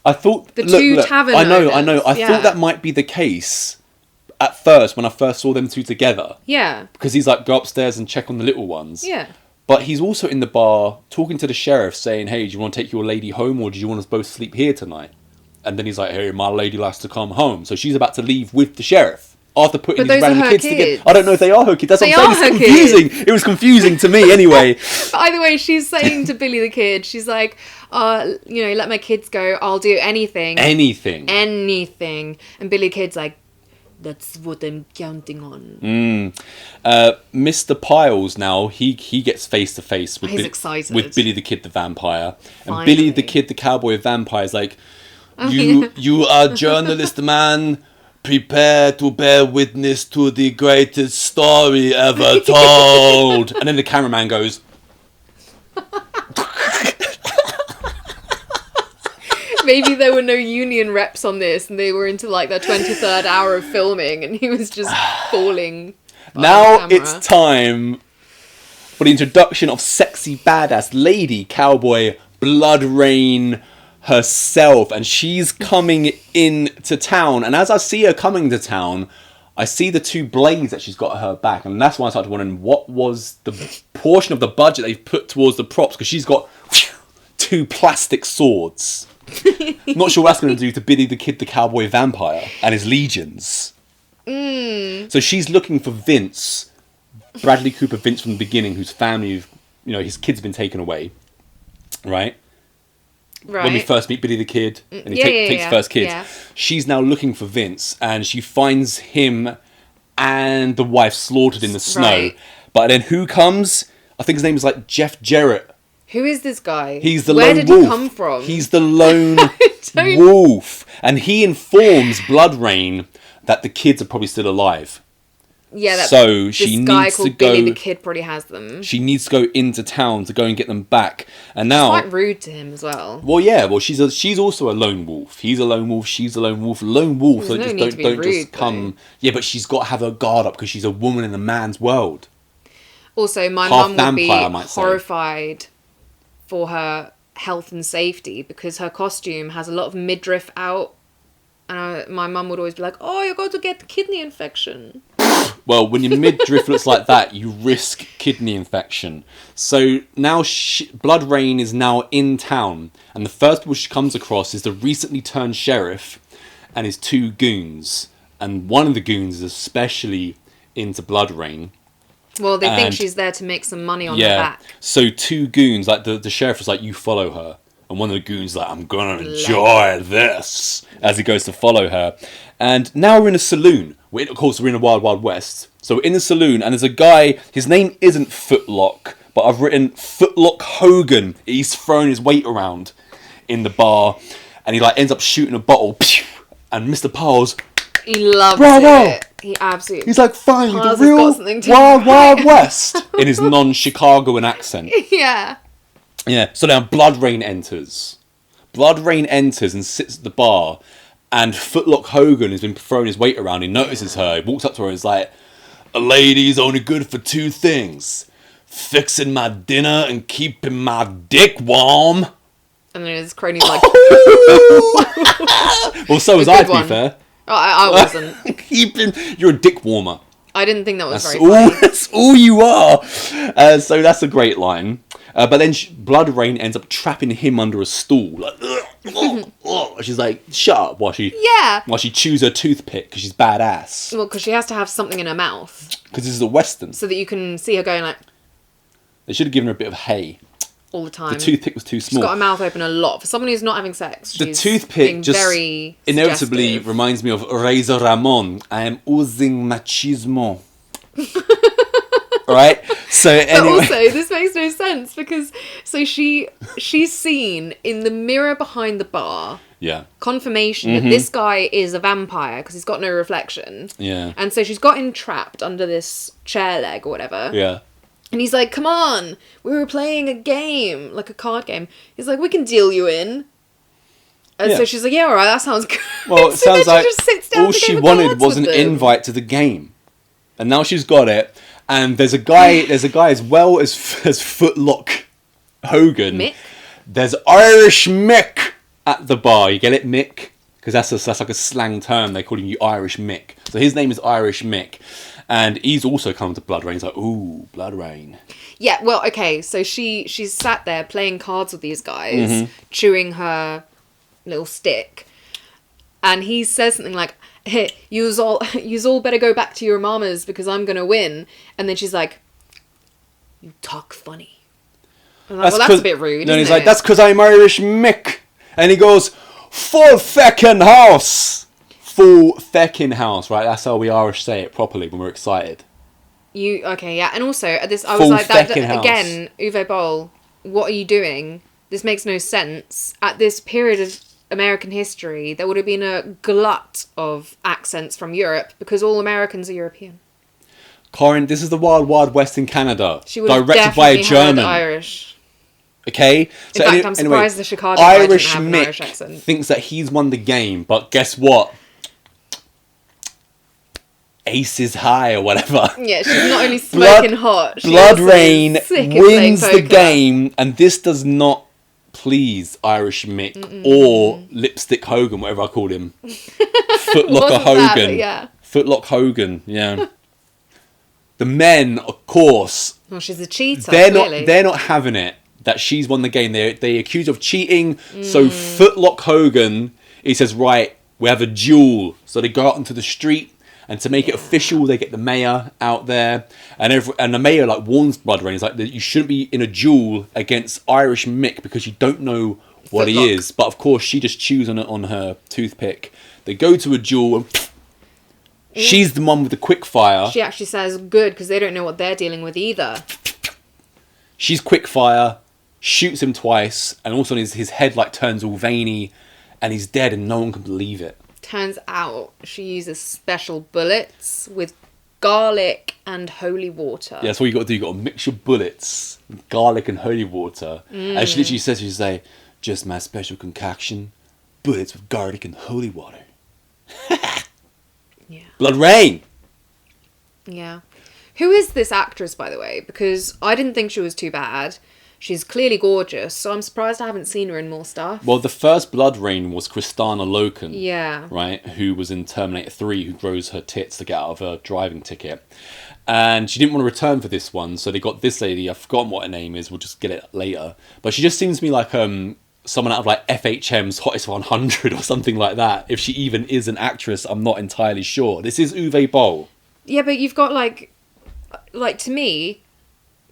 I thought The two tavern I know. owners, I yeah. thought that might be the case at first when I first saw them 2 together, Yeah. because he's like, go upstairs and check on the little ones. Yeah. But he's also in the bar talking to the sheriff, saying, "Hey, do you want to take your lady home, or do you want us both sleep here tonight?" And then he's like, "Hey, my lady likes to come home." So she's about to leave with the sheriff after putting But these those are random her kids kids. together. I don't know if they are her kids. That's They what I'm are saying. her It's confusing. It was confusing to me anyway. But either way, she's saying to Billy the Kid, she's like, you know, let my kids go. I'll do anything. Anything. Anything. And Billy the Kid's like, that's what I'm counting on. Mr. Piles now, he gets face to face with He's excited. with Billy the Kid the vampire. And Finally. Billy the Kid the cowboy vampire is like, you are journalist man, prepare to bear witness to the greatest story ever told. And then the cameraman goes, Maybe there were no union reps on this and they were into like their 23rd hour of filming and he was just falling. by now the camera. it's time for the introduction of sexy badass lady cowboy Bloodrayne herself, and she's coming into town. And as I see her coming to town, I see the 2 blades that she's got at her back, and that's why I started wondering what was the portion of the budget they've put towards the props, because she's got 2 plastic swords. Not sure what that's going to do to Billy the Kid the cowboy vampire and his legions. So she's looking for Vince, Bradley Cooper Vince from the beginning, whose family, you know, his kid's been taken away, right? Right. When we first meet Billy the Kid, and he takes his first kids. Yeah. She's now looking for Vince, and she finds him and the wife slaughtered in the snow. Right. But then who comes? I think his name is like Jeff Jarrett. Who is this guy? He's the Where lone did wolf. he come from? He's the lone don't- wolf. And he informs Bloodrayne that the kids are probably still alive. Yeah, that So she this guy needs to called Billy go- the Kid probably has them. She needs to go into town to go and get them back. And now... It's quite rude to him as well. Well, yeah. Well, she's also a lone wolf. He's a lone wolf. She's a lone wolf. Lone wolves There's no don't need just to be don't rude, just come. Yeah, but she's got to have her guard up because she's a woman in a man's world. Also, my Half mum would be vampire, I might say. horrified for her health and safety because her costume has a lot of midriff out. And my mum would always be like, "Oh, you're going to get kidney infection." Well, when your midriff looks like that, you risk kidney infection. So now Bloodrayne is now in town, and the first people she comes across is the recently turned sheriff and his two goons. And one of the goons is especially into Bloodrayne. Well, they think And- she's there to make some money on her back. So two goons, like the sheriff was like, "You follow her," and one of the goons is like, "I'm gonna enjoy this," as he goes to follow her. And now we're in a saloon. Of course, we're in the Wild Wild West. So we're in the saloon, and there's a guy. His name isn't Footlock, but I've written Footlock Hogan. He's throwing his weight around in the bar, and he like ends up shooting a bottle. And Mr. Powell's, He loves Bravo! it. He absolutely. he's like, "Finally, Paz the has got real something to Wild write." Wild West," in his non-Chicagoan accent. Yeah. Yeah, so now Bloodrayne enters. Bloodrayne enters and sits at the bar, and Footlock Hogan has been throwing his weight around. He notices her. He walks up to her and is like, "A lady's only good for two things: fixing my dinner and keeping my dick warm." And then his crony's like, Well, so was A I, good to be one. fair. oh, I wasn't. You're a dick warmer. I didn't think that was That's very all, funny. that's all you are. So that's a great line. But then Bloodrayne ends up trapping him under a stool. Like, she's like, "Shut up," while she chews her toothpick because she's badass. Well, because she has to have something in her mouth Because this is a western. so that you can see her going like They should have given her a bit of hay. all the time. The toothpick was too She's small. got her mouth open a lot. For someone who's not having sex, The she's toothpick being just very inevitably suggestive. reminds me of Razor Ramon. I am oozing machismo. Right? So But anyway. also, this makes no sense because she's seen in the mirror behind the bar Yeah. confirmation that this guy is a vampire because he's got no reflection. Yeah. And so she's got him trapped under this chair leg or whatever. Yeah. And he's like, "Come on, we were playing a game, like a card game." He's like, "We can deal you in." And Yeah. so she's like, "Yeah, all right, that sounds good." Well, it So then sounds like just sits down all to she game of wanted cards was with an them. invite to the game, and now she's got it. And there's a guy as well as Footlock Hogan. Mick? There's Irish Mick at the bar. You get it, Mick? Because that's like a slang term. They call you Irish Mick. So his name is Irish Mick, and he's also come to Bloodrayne. He's like, "Ooh, Bloodrayne." Yeah, well, okay, so she's sat there playing cards with these guys, Mm-hmm. chewing her little stick, and he says something like, "Hey, yous all better go back to your mamas because I'm gonna win." And then she's like, "You talk funny." I'm like, well, that's a bit rude, No, isn't he's it? like, "That's because I'm Irish Mick," and he goes, "Full feckin' house." Full feckin' house, right? That's how we Irish say it properly when we're excited. Okay, yeah, and also at this, I Full was like, that feckin' house. again, Uwe Boll, what are you doing? This makes no sense. At this period of American history, there would have been a glut of accents from Europe because all Americans are European. Corin, this is the Wild Wild West in Canada, She would have directed by a definitely heard German. Irish. Okay, In fact, I'm surprised the Chicago guy didn't Irish have an Mick Irish accent. thinks that he's won the game, but guess what? Ace is high or whatever. Yeah, she's not only smoking hot, she also Bloodrayne is sick at wins the playing poker. game, and this does not please Irish Mick or Lipstick Hogan, whatever I called him. Footlocker Wasn't that, Hogan. but yeah. Footlock Hogan, yeah. The men, of course, Well, she's a cheater, they're clearly. not having it that she's won the game. They accuse her of cheating. So Footlock Hogan, he says, "Right, we have a duel." So they go out into the street, and to make it official, they get the mayor out there, and the mayor like warns Bloodrayne. He's like, "You shouldn't be in a duel against Irish Mick because you don't know what he Footlock. is." But of course, she just chews on it on her toothpick. They go to a duel, and She's the one with the quick fire. She actually says good because they don't know what they're dealing with either. She's quick fire, shoots him twice, and all of a sudden his head like turns all veiny, and he's dead, and no one can believe it. Turns out she uses special bullets with garlic and holy water. Yeah, that's what you got to do. You got to mix your bullets with garlic and holy water. And she literally says, she's like, just my special concoction, bullets with garlic and holy water. Yeah. Bloodrayne. Yeah. Who is this actress, by the way? Because I didn't think she was too bad. She's clearly gorgeous, so I'm surprised I haven't seen her in more stuff. Well, the first Bloodrayne was Kristana Loken. Yeah. Right? Who was in Terminator 3, who grows her tits to get out of her driving ticket. And she didn't want to return for this one, so they got this lady. I've forgotten what her name is. We'll just get it later. But she just seems to me like someone out of like FHM's Hottest 100 or something like that. If she even is an actress, I'm not entirely sure. This is Uwe Boll. Yeah, but you've got like to me,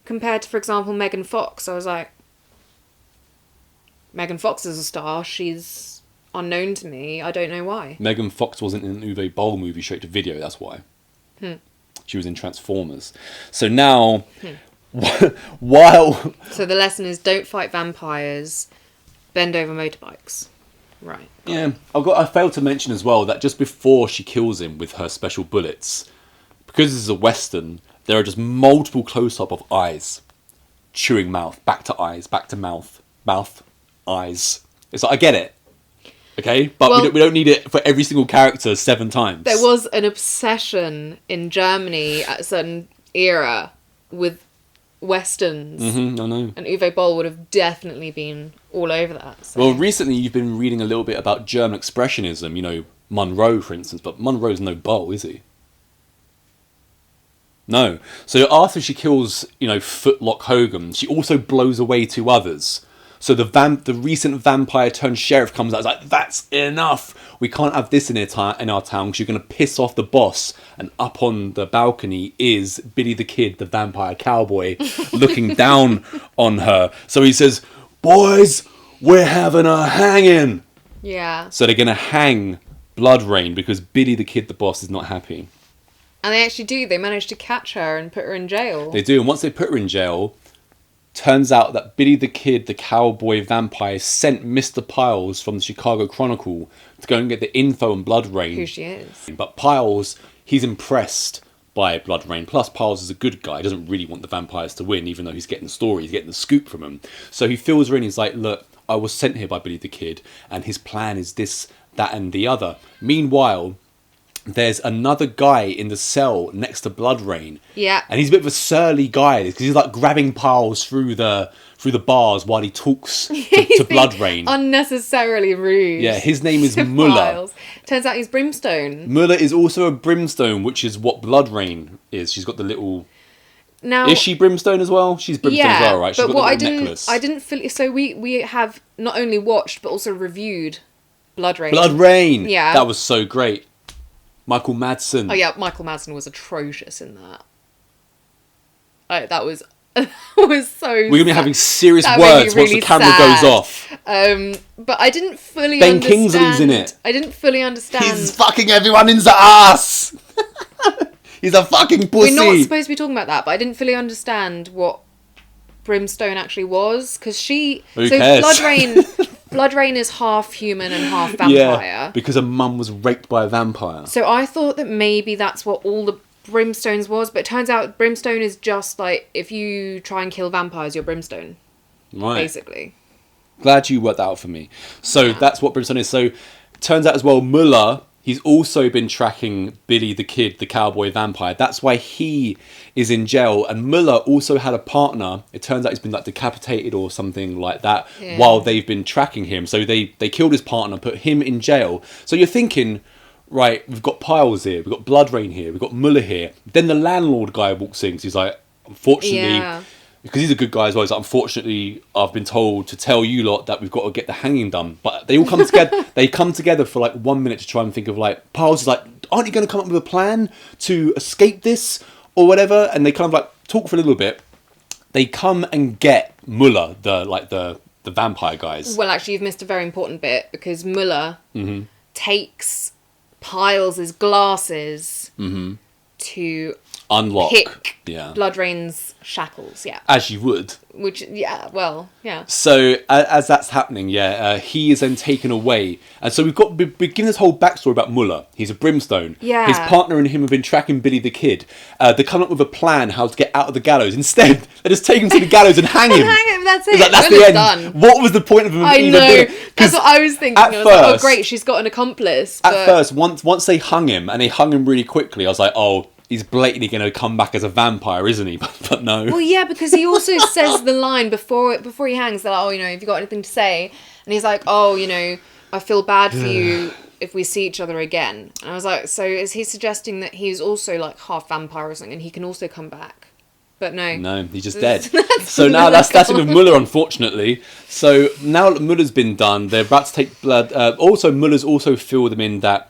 compared to, for example, Megan Fox, I was like, Megan Fox is a star. She's unknown to me. I don't know why. Megan Fox wasn't in an Uwe Boll movie straight to video, that's why. She was in Transformers. So now, while... So the lesson is don't fight vampires, bend over motorbikes. Right. Yeah, I failed to mention as well that just before she kills him with her special bullets, because this is a Western, there are just multiple close-up of eyes. Chewing mouth, back to eyes, back to mouth, mouth, eyes. It's like, I get it. Okay? But Well, we don't need it for every single character 7 times. There was an obsession in Germany at a certain era with Westerns. I know. And Uwe Boll would have definitely been all over that. So. Well, recently you've been reading a little bit about German expressionism. You know, Monroe, for instance. But Monroe's no Boll, is he? No. So after she kills, Footlock Hogan, she also blows away 2 others. So the recent vampire turned sheriff comes out and is like, that's enough. We can't have this in our town because you're going to piss off the boss. And up on the balcony is Billy the Kid, the vampire cowboy, looking down on her. So he says, boys, we're having a hanging. Yeah. So they're going to hang Bloodrayne because Billy the Kid, the boss, is not happy. And they actually do. They manage to catch her and put her in jail. They do. And once they put her in jail... Turns out that Billy the Kid, the cowboy vampire, sent Mr. Piles from the Chicago Chronicle to go and get the info on Bloodrayne. Who she is. But Piles, he's impressed by Bloodrayne. Plus, Piles is a good guy. He doesn't really want the vampires to win, even though he's getting the story. He's getting the scoop from them. So he fills her in. He's like, look, I was sent here by Billy the Kid, and his plan is this, that, and the other. Meanwhile... There's another guy in the cell next to Bloodrayne. Yeah. And he's a bit of a surly guy because he's like grabbing Piles through the bars while he talks to Bloodrayne. Unnecessarily rude. Yeah, his name is Muller. Piles. Turns out he's Brimstone. Muller is also a Brimstone, which is what Bloodrayne is. She's got the little... Now, is she Brimstone as well? She's Brimstone as well, right? She's but got what the little necklace. I didn't feel... So we have not only watched, but also reviewed Bloodrayne. Bloodrayne! Yeah. That was so great. Michael Madsen. Oh yeah, Michael Madsen was atrocious in that. That was so. We're gonna be having serious that words made once me really the camera sad. goes off. But I didn't fully Ben understand. Kingsley's in it. I didn't fully understand. He's fucking everyone in the ass. He's a fucking pussy. We're not supposed to be talking about that, but I didn't fully understand what Brimstone actually was because she. Who cares? Bloodrayne is half human and half vampire. Yeah, because her mum was raped by a vampire. So I thought that maybe that's what all the Brimstones was, but it turns out Brimstone is just like if you try and kill vampires, you're Brimstone. Right. Basically. Glad you worked that out for me. So that's what Brimstone is. So turns out as well, Muller, he's also been tracking Billy the Kid, the cowboy vampire. That's why he is in jail. And Muller also had a partner. It turns out he's been like decapitated or something like that while they've been tracking him. So they killed his partner, put him in jail. So you're thinking, right, we've got Piles here, we've got Bloodrayne here, we've got Muller here. Then the landlord guy walks in. So he's like, unfortunately, because he's a good guy as well, he's like, unfortunately, I've been told to tell you lot that we've got to get the hanging done. But they all come together. They come together for like 1 minute to try and think of like, Piles is like, aren't you going to come up with a plan to escape this or whatever? And they kind of like talk for a little bit. They come and get Muller, the vampire guys. Well, actually, you've missed a very important bit because Muller takes piles his glasses to Unlock. pick Yeah. Bloodrayne's shackles. Yeah. As you would. Which, yeah, well, yeah. So as that's happening, he is then taken away, and so we're given this whole backstory about Muller. He's a brimstone. Yeah. His partner and him have been tracking Billy the Kid. They're coming up with a plan how to get out of the gallows. Instead, they just take him to the gallows and hang him. Hang him, that's it. It's like, that's the Muller's end. done. What was the point of him I even know. doing it? That's what I was thinking. At I was like, oh, first- great, she's got an accomplice. At But first, once they hung him, and they hung him really quickly, I was like, oh, he's blatantly going to come back as a vampire, isn't he? But no. Well, yeah, because he also says the line before he hangs. They're like, oh, have you got anything to say? And he's like, oh, I feel bad for you if we see each other again. And I was like, so is he suggesting that he's also like half vampire or something, and he can also come back? But no. No, he's just dead. That's So now Muller that's it with gone. Muller, unfortunately. So now that Muller's been done, they're about to take blood. Also, Muller's also filled them in that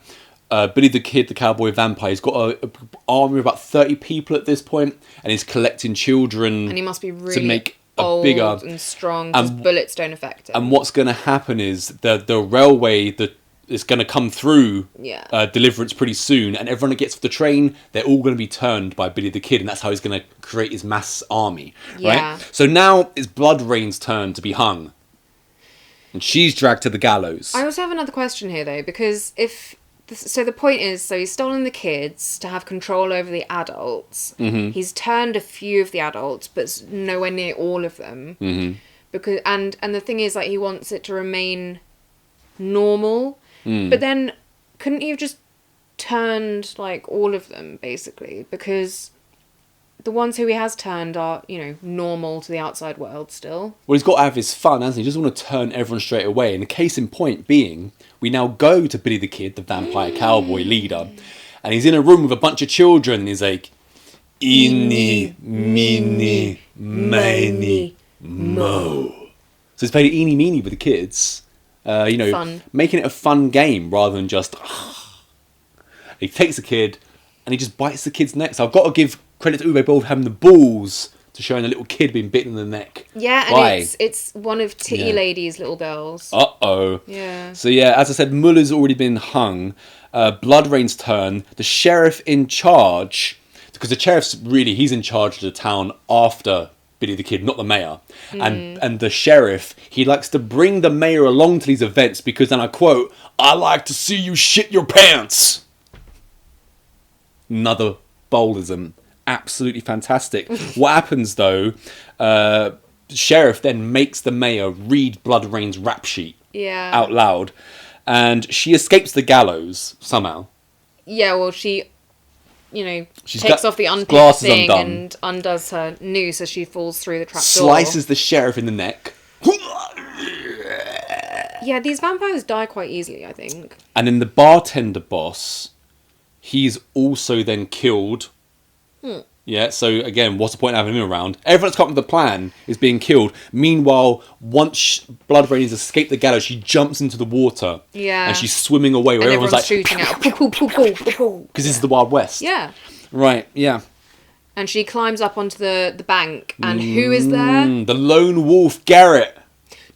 Billy the Kid, the cowboy vampire, he's got a army of about 30 people at this point, and he's collecting children. And he must be really to make a old bigger and strong because bullets don't affect him. And what's going to happen is the railway that is going to come through Deliverance pretty soon, and everyone that gets off the train, they're all going to be turned by Billy the Kid, and that's how he's going to create his mass army. Yeah. Right? So now it's Bloodrayne's turn to be hung, and she's dragged to the gallows. I also have another question here, though, because so the point is, so he's stolen the kids to have control over the adults. Mm-hmm. He's turned a few of the adults, but nowhere near all of them. Mm-hmm. Because and the thing is, like, he wants it to remain normal. Mm. But then, couldn't he have just turned like all of them, basically? Because the ones who he has turned are, normal to the outside world still. Well, he's got to have his fun, hasn't he? He doesn't want to turn everyone straight away. And the case in point being, we now go to Billy the Kid, the vampire cowboy leader, and he's in a room with a bunch of children, and he's like, eeny, meeny, miny, mo. So he's playing eeny, meeny with the kids, Fun. making it a fun game rather than just... He takes the kid, and he just bites the kid's neck. So I've got to give credit to Uwe Boll for having the balls to showing a little kid being bitten in the neck. Yeah, and it's one of Titty Lady's little girls. Uh-oh. Yeah. So yeah, as I said, Muller's already been hung. Bloodrayne's turn. The sheriff in charge, because the sheriff's he's in charge of the town after Billy the Kid, not the mayor. And the sheriff, he likes to bring the mayor along to these events because, and I quote, "I like to see you shit your pants." Another Bowlism. Absolutely fantastic. What happens though, the sheriff then makes the mayor read Bloodrayne's rap sheet out loud, and she escapes the gallows somehow. Yeah, well, she She's takes got off the unpicked glasses thing undone. and undoes her noose as she falls through the trap door. Slices the sheriff in the neck. Yeah, these vampires die quite easily, I think. And then the bartender boss, he's also then killed. Yeah, so again, what's the point of having him around? Everyone that's come up with the plan is being killed. Meanwhile, once Bloodrayne has escaped the gallows, she jumps into the water. Yeah. And she's swimming away where And everyone's like... shooting at her. Because Because this is the Wild West. Yeah. Right, yeah. And she climbs up onto the bank. And who is there? The lone wolf, Garrett.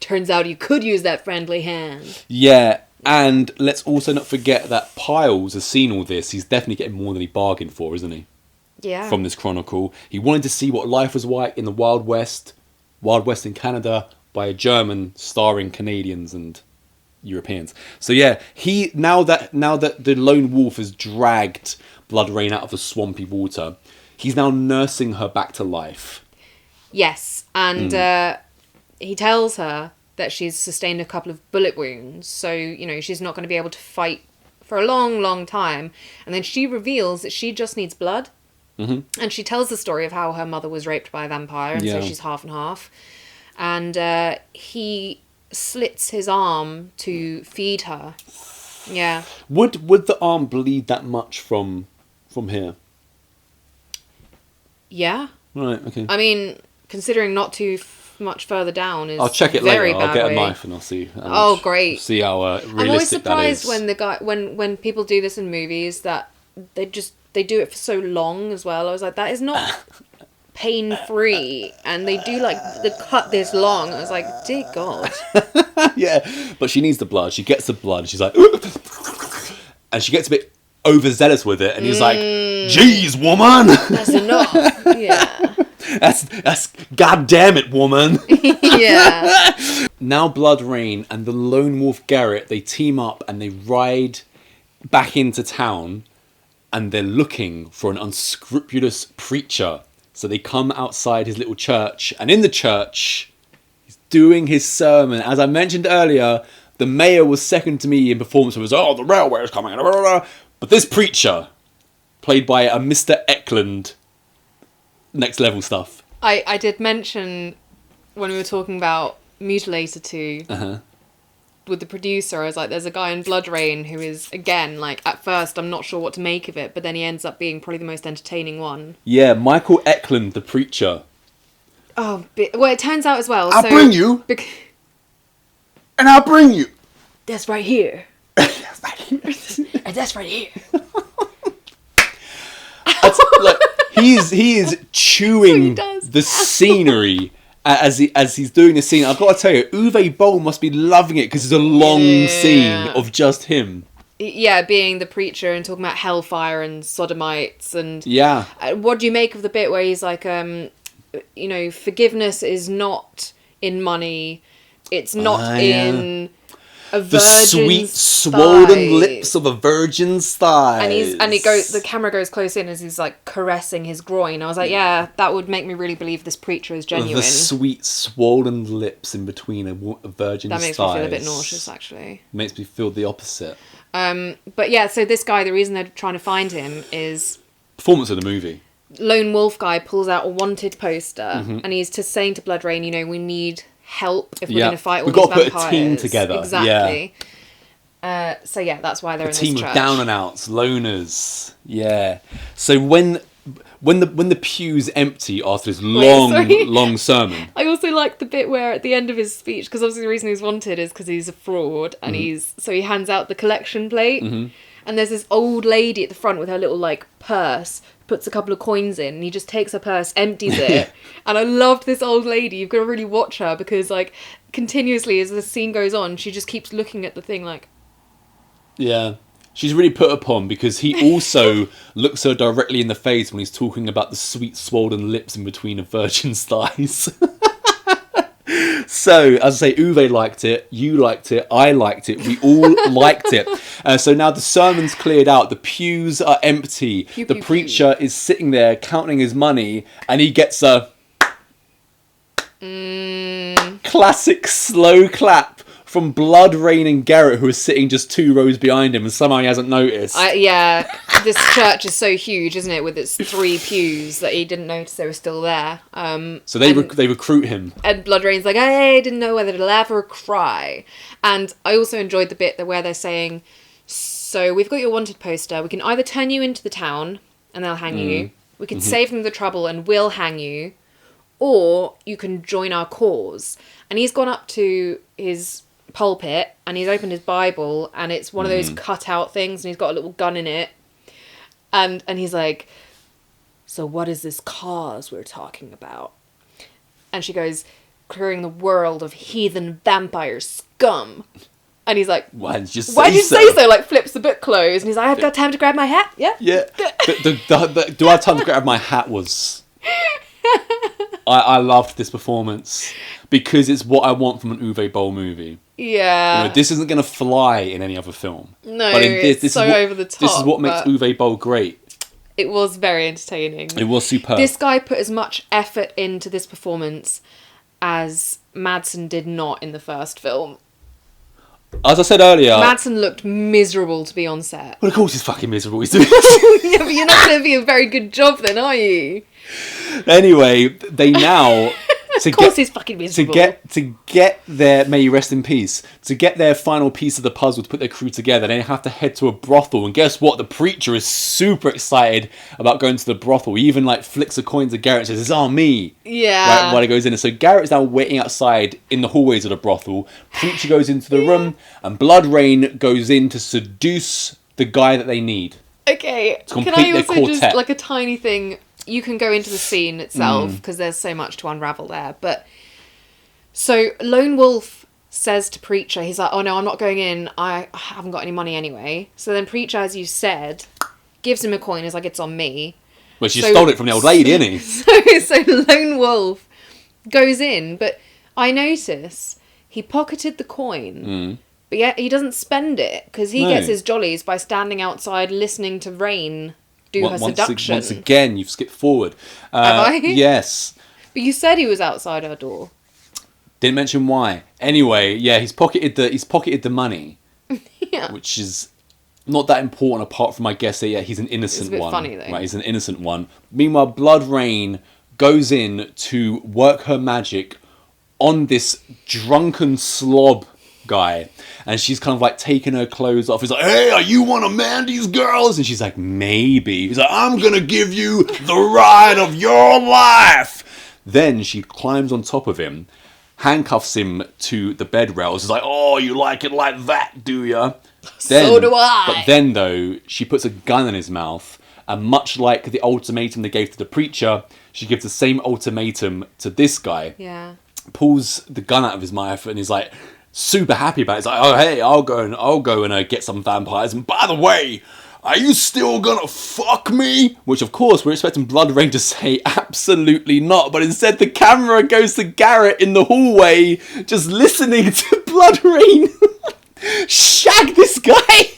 Turns out you could use that friendly hand. Yeah, and let's also not forget that Piles has seen all this. He's definitely getting more than he bargained for, isn't he? Yeah. From this chronicle. He wanted to see what life was like in the Wild West in Canada, by a German starring Canadians and Europeans. So yeah, now that the lone wolf has dragged Bloodrayne out of the swampy water, he's now nursing her back to life. Yes, and he tells her that she's sustained a couple of bullet wounds, so, she's not going to be able to fight for a long, long time. And then she reveals that she just needs blood. Mm-hmm. And she tells the story of how her mother was raped by a vampire, and so she's half and half. And he slits his arm to feed her. Yeah. Would the arm bleed that much from here? Yeah. Right, okay. I mean, considering not too much further down is I'll check it very later. I'll get bad a way. knife and I'll see. Oh, great. See how realistic I'm always surprised that is. when the guy when people do this in movies that they do it for so long as well. I was like, that is not pain free, and they do like the cut this long. I was like, dear God. Yeah, but she needs the blood. She gets the blood. She's like, and she gets a bit overzealous with it, and he's like, "Jeez, woman, That's enough. Yeah. that's god damn it, woman." Yeah. Now Bloodrayne and the lone wolf Garrett, they team up and they ride back into town, and they're looking for an unscrupulous preacher. So they come outside his little church, and in the church, he's doing his sermon. As I mentioned earlier, the mayor was second to me in performance. It was, "Oh, the railway is coming." Blah, blah, blah. But this preacher, played by a Mr. Eklund, next level stuff. I did mention when we were talking about Mutilator 2 with the producer, I was like, there's a guy in Bloodrayne who is, again, like, at first I'm not sure what to make of it, but then he ends up being probably the most entertaining one. Yeah, Michael Eklund, the preacher. Oh, well, it turns out as well. I'll bring you. And I'll bring you. That's right here. That's right here. And that's right here. Like, he is chewing the scenery as he's doing the scene. I've got to tell you, Uwe Boll must be loving it because it's a long scene of just him. Yeah, being the preacher and talking about hellfire and sodomites and what do you make of the bit where he's like, forgiveness is not in money, it's not in a the virgin's sweet swollen lips of a virgin's thighs. And the camera goes close in as he's like caressing his groin. I was like, yeah, that would make me really believe this preacher is genuine. The sweet swollen lips in between a virgin's thighs. That makes me feel a bit nauseous, actually. Makes me feel the opposite. But yeah, so this guy, the reason they're trying to find him is performance of the movie. Lone wolf guy pulls out a wanted poster and he's saying to Bloodrayne, we need help if we're going to fight all these vampires. We've got to put a team together. Exactly. Yeah. So yeah, that's why they're in this church. A team of down and outs, loners. Yeah. So when the pew's empty after this long sermon. I also like the bit where at the end of his speech, because obviously the reason he's wanted is because he's a fraud, and he hands out the collection plate, and there's this old lady at the front with her little like purse, puts a couple of coins in, and he just takes her purse, empties it, and I loved this old lady. You've got to really watch her because like continuously as the scene goes on, she just keeps looking at the thing like. Yeah. She's really put upon because he also looks her directly in the face when he's talking about the sweet swollen lips in between a virgin's thighs. So, as I say, Uwe liked it, you liked it, I liked it, we all liked it. So now the sermon's cleared out, the pews are empty, the preacher is sitting there counting his money, and he gets a classic slow clap from Bloodrayne and Garrett, who are sitting just 2 rows behind him, and somehow he hasn't noticed. This church is so huge, isn't it, with its 3 pews, that he didn't notice they were still there. So they recruit him. And Bloodrayne's like, I didn't know whether to laugh or cry. And I also enjoyed the bit where they're saying, so we've got your wanted poster, we can either turn you into the town, and they'll hang you, we can save them the trouble and we'll hang you, or you can join our cause. And he's gone up to his pulpit and he's opened his Bible, and it's one of those cut out things, and he's got a little gun in it, and he's like, so what is this cause we're talking about? And she goes, clearing the world of heathen vampire scum. And he's like, why did you say so? Like flips the book closed, and he's like, I've got time to grab my hat. Yeah Do I have time to grab my hat was I loved this performance because it's what I want from an Uwe Boll movie. Yeah. This isn't going to fly in any other film. No, but it's so over the top. This is what makes Uwe Boll great. It was very entertaining. It was superb. This guy put as much effort into this performance as Madsen did not in the first film. As I said earlier... Madsen looked miserable to be on set. Well, of course he's fucking miserable. He's doing Yeah, but you're not going to be a very good job then, are you? Anyway, they now... Of course he's fucking miserable. To get their, may you rest in peace, to get their final piece of the puzzle to put their crew together, they have to head to a brothel. And guess what? The preacher is super excited about going to the brothel. He even like flicks a coin to Garrett and says, it's on me. Yeah. Right, while he goes in. And so Garrett's now waiting outside in the hallways of the brothel. Preacher goes into the room, and Bloodrayne goes in to seduce the guy that they need. Okay. Can I also just, like a tiny thing... You can go into the scene itself because there's so much to unravel there. But so Lone Wolf says to Preacher, he's like, oh no, I'm not going in. I haven't got any money anyway. So then Preacher, as you said, gives him a coin. He's like, it's on me. Well, she stole it from the old lady, didn't he? So Lone Wolf goes in, but I notice he pocketed the coin, but yet he doesn't spend it because he gets his jollies by standing outside listening to Rain do her seduction. Once again, you've skipped forward. Have I? Yes. But you said he was outside her door. Didn't mention why. Anyway, yeah, he's pocketed the money, Yeah. which is not that important apart from, I guess, that he's an innocent It's a bit one. funny, though. Right, he's an innocent one. Meanwhile, Bloodrayne goes in to work her magic on this drunken slob guy, and she's kind of like taking her clothes off. He's like, hey, are you one of Mandy's girls? And she's like, maybe. He's like, I'm gonna give you the ride of your life. Then she climbs on top of him, handcuffs him to the bed rails. He's like, oh, you like it like that, do ya? So do I. But then, though, she puts a gun in his mouth, and much like the ultimatum they gave to the Preacher, she gives the same ultimatum to this guy. Yeah. Pulls the gun out of his mouth, and he's like super happy about it. He's like, oh hey, I'll go and get some vampires. And by the way, are you still gonna fuck me? Which of course we're expecting Bloodrayne to say absolutely not, but instead the camera goes to Garrett in the hallway, just listening to Bloodrayne shag this guy.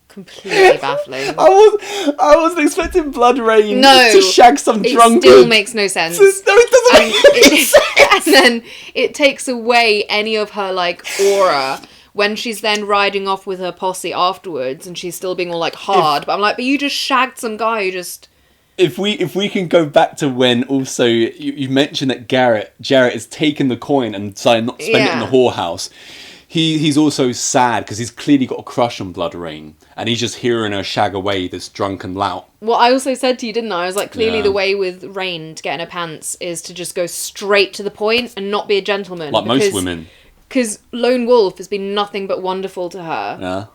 Completely baffling. I wasn't expecting Bloodrayne to shag some drunken. It still makes no sense. No, it doesn't make any sense. And then it takes away any of her like aura when she's then riding off with her posse afterwards, and she's still being all like hard. But I'm like, but you just shagged some guy who just. If we can go back to when also you mentioned that Jarrett has taken the coin and decided not to spend it in the whorehouse. He's also sad because he's clearly got a crush on Bloodrayne, and he's just hearing her shag away this drunken lout. Well, I also said to you, didn't I? I was like, clearly the way with Rain to get in her pants is to just go straight to the point and not be a gentleman. Like most women. Because Lone Wolf has been nothing but wonderful to her. Yeah.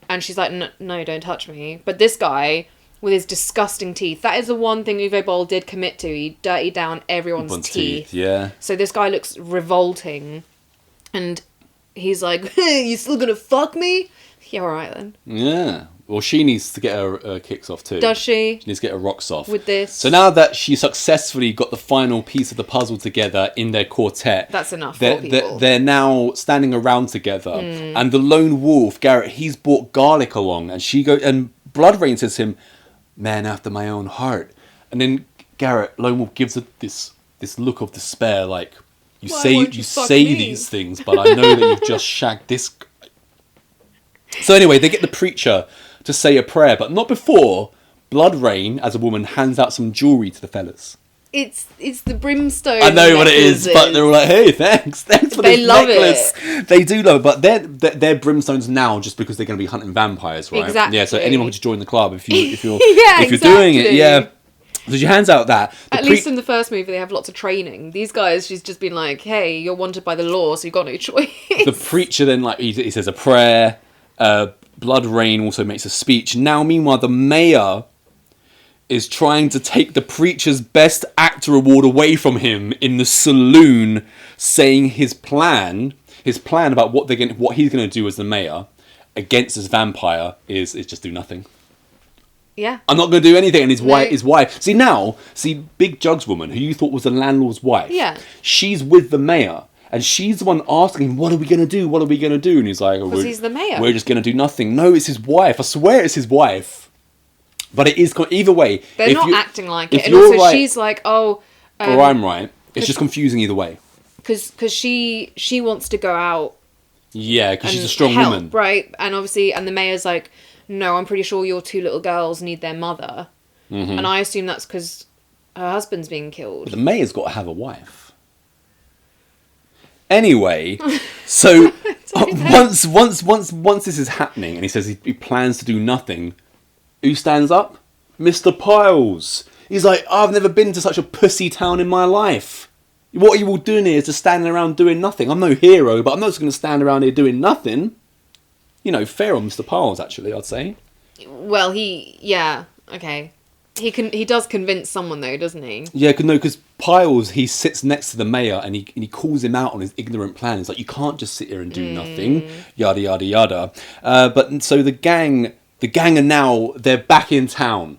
And she's like, no, don't touch me. But this guy, with his disgusting teeth, that is the one thing Uwe Boll did commit to. He dirtied down everyone's teeth. Yeah. So this guy looks revolting. And he's like, hey, you still gonna fuck me? Yeah, alright then. Yeah. Well, she needs to get her kicks off too. Does she? She needs to get her rocks off. With this. So now that she successfully got the final piece of the puzzle together in their quartet. That's enough they're, for people. They're now standing around together. And the lone wolf, Garrett, he's brought garlic along. And and Bloodrayne says to him, man after my own heart. And then Garrett, lone wolf, gives her this look of despair, like, you say these things, but I know that you've just shagged this guy. So anyway, they get the Preacher to say a prayer, but not before Bloodrayne, as a woman, hands out some jewellery to the fellas. It's the brimstone. I know what it is, but they're all like, hey, thanks for this necklace. They do love it, but they're brimstones now just because they're going to be hunting vampires, right? Exactly. Yeah, so anyone can just join the club if you're yeah, if you're doing it. Yeah. So she hands out that. At least in the first movie, they have lots of training. These guys, she's just been like, hey, you're wanted by the law, so you've got no choice. The Preacher then, like, he says a prayer. Bloodrayne also makes a speech. Now, meanwhile, the mayor is trying to take the Preacher's Best Actor award away from him in the saloon, saying his plan about what he's going to do as the mayor against this vampire is just do nothing. Yeah. I'm not going to do anything. And his wife. See, Big Jugs woman, who you thought was the landlord's wife. Yeah. She's with the mayor. And she's the one asking him, what are we going to do? What are we going to do? And he's like, because he's the mayor. We're just going to do nothing. No, it's his wife. I swear it's his wife. But it is, either way. They're not acting like it. If And you're also right, she's like, or I'm right. It's just confusing either way. Because she wants to go out. Yeah, because she's a strong help, woman. Right? And obviously, and the mayor's like, no, I'm pretty sure your two little girls need their mother. Mm-hmm. And I assume that's because her husband's being killed. But the mayor's got to have a wife. Anyway, so once this is happening, and he says he plans to do nothing, who stands up? Mr. Piles. He's like, I've never been to such a pussy town in my life. What are you all doing here is just standing around doing nothing. I'm no hero, but I'm not just going to stand around here doing nothing. You know, fair on Mr. Piles, actually, I'd say. Well, yeah, okay. He does convince someone though, doesn't he? Yeah, because Piles, he sits next to the mayor and he calls him out on his ignorant plan. He's like, you can't just sit here and do nothing, yada yada yada. But so the gang are now, they're back in town,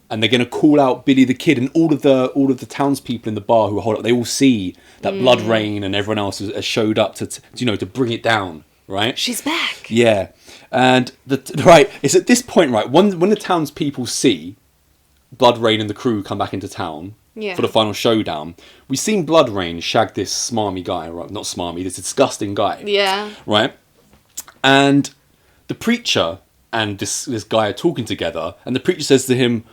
and they're going to call out Billy the Kid, and all of the townspeople in the bar who hold up. They all see that Bloodrayne and everyone else has showed up to bring it down. Right? She's back. Yeah, and it's at this point, right, when the townspeople see Bloodrayne and the crew come back into town for the final showdown, we've seen Bloodrayne shag this smarmy guy, right? Not smarmy, this disgusting guy. Yeah. Right? And the preacher and this guy are talking together, and the preacher says to him,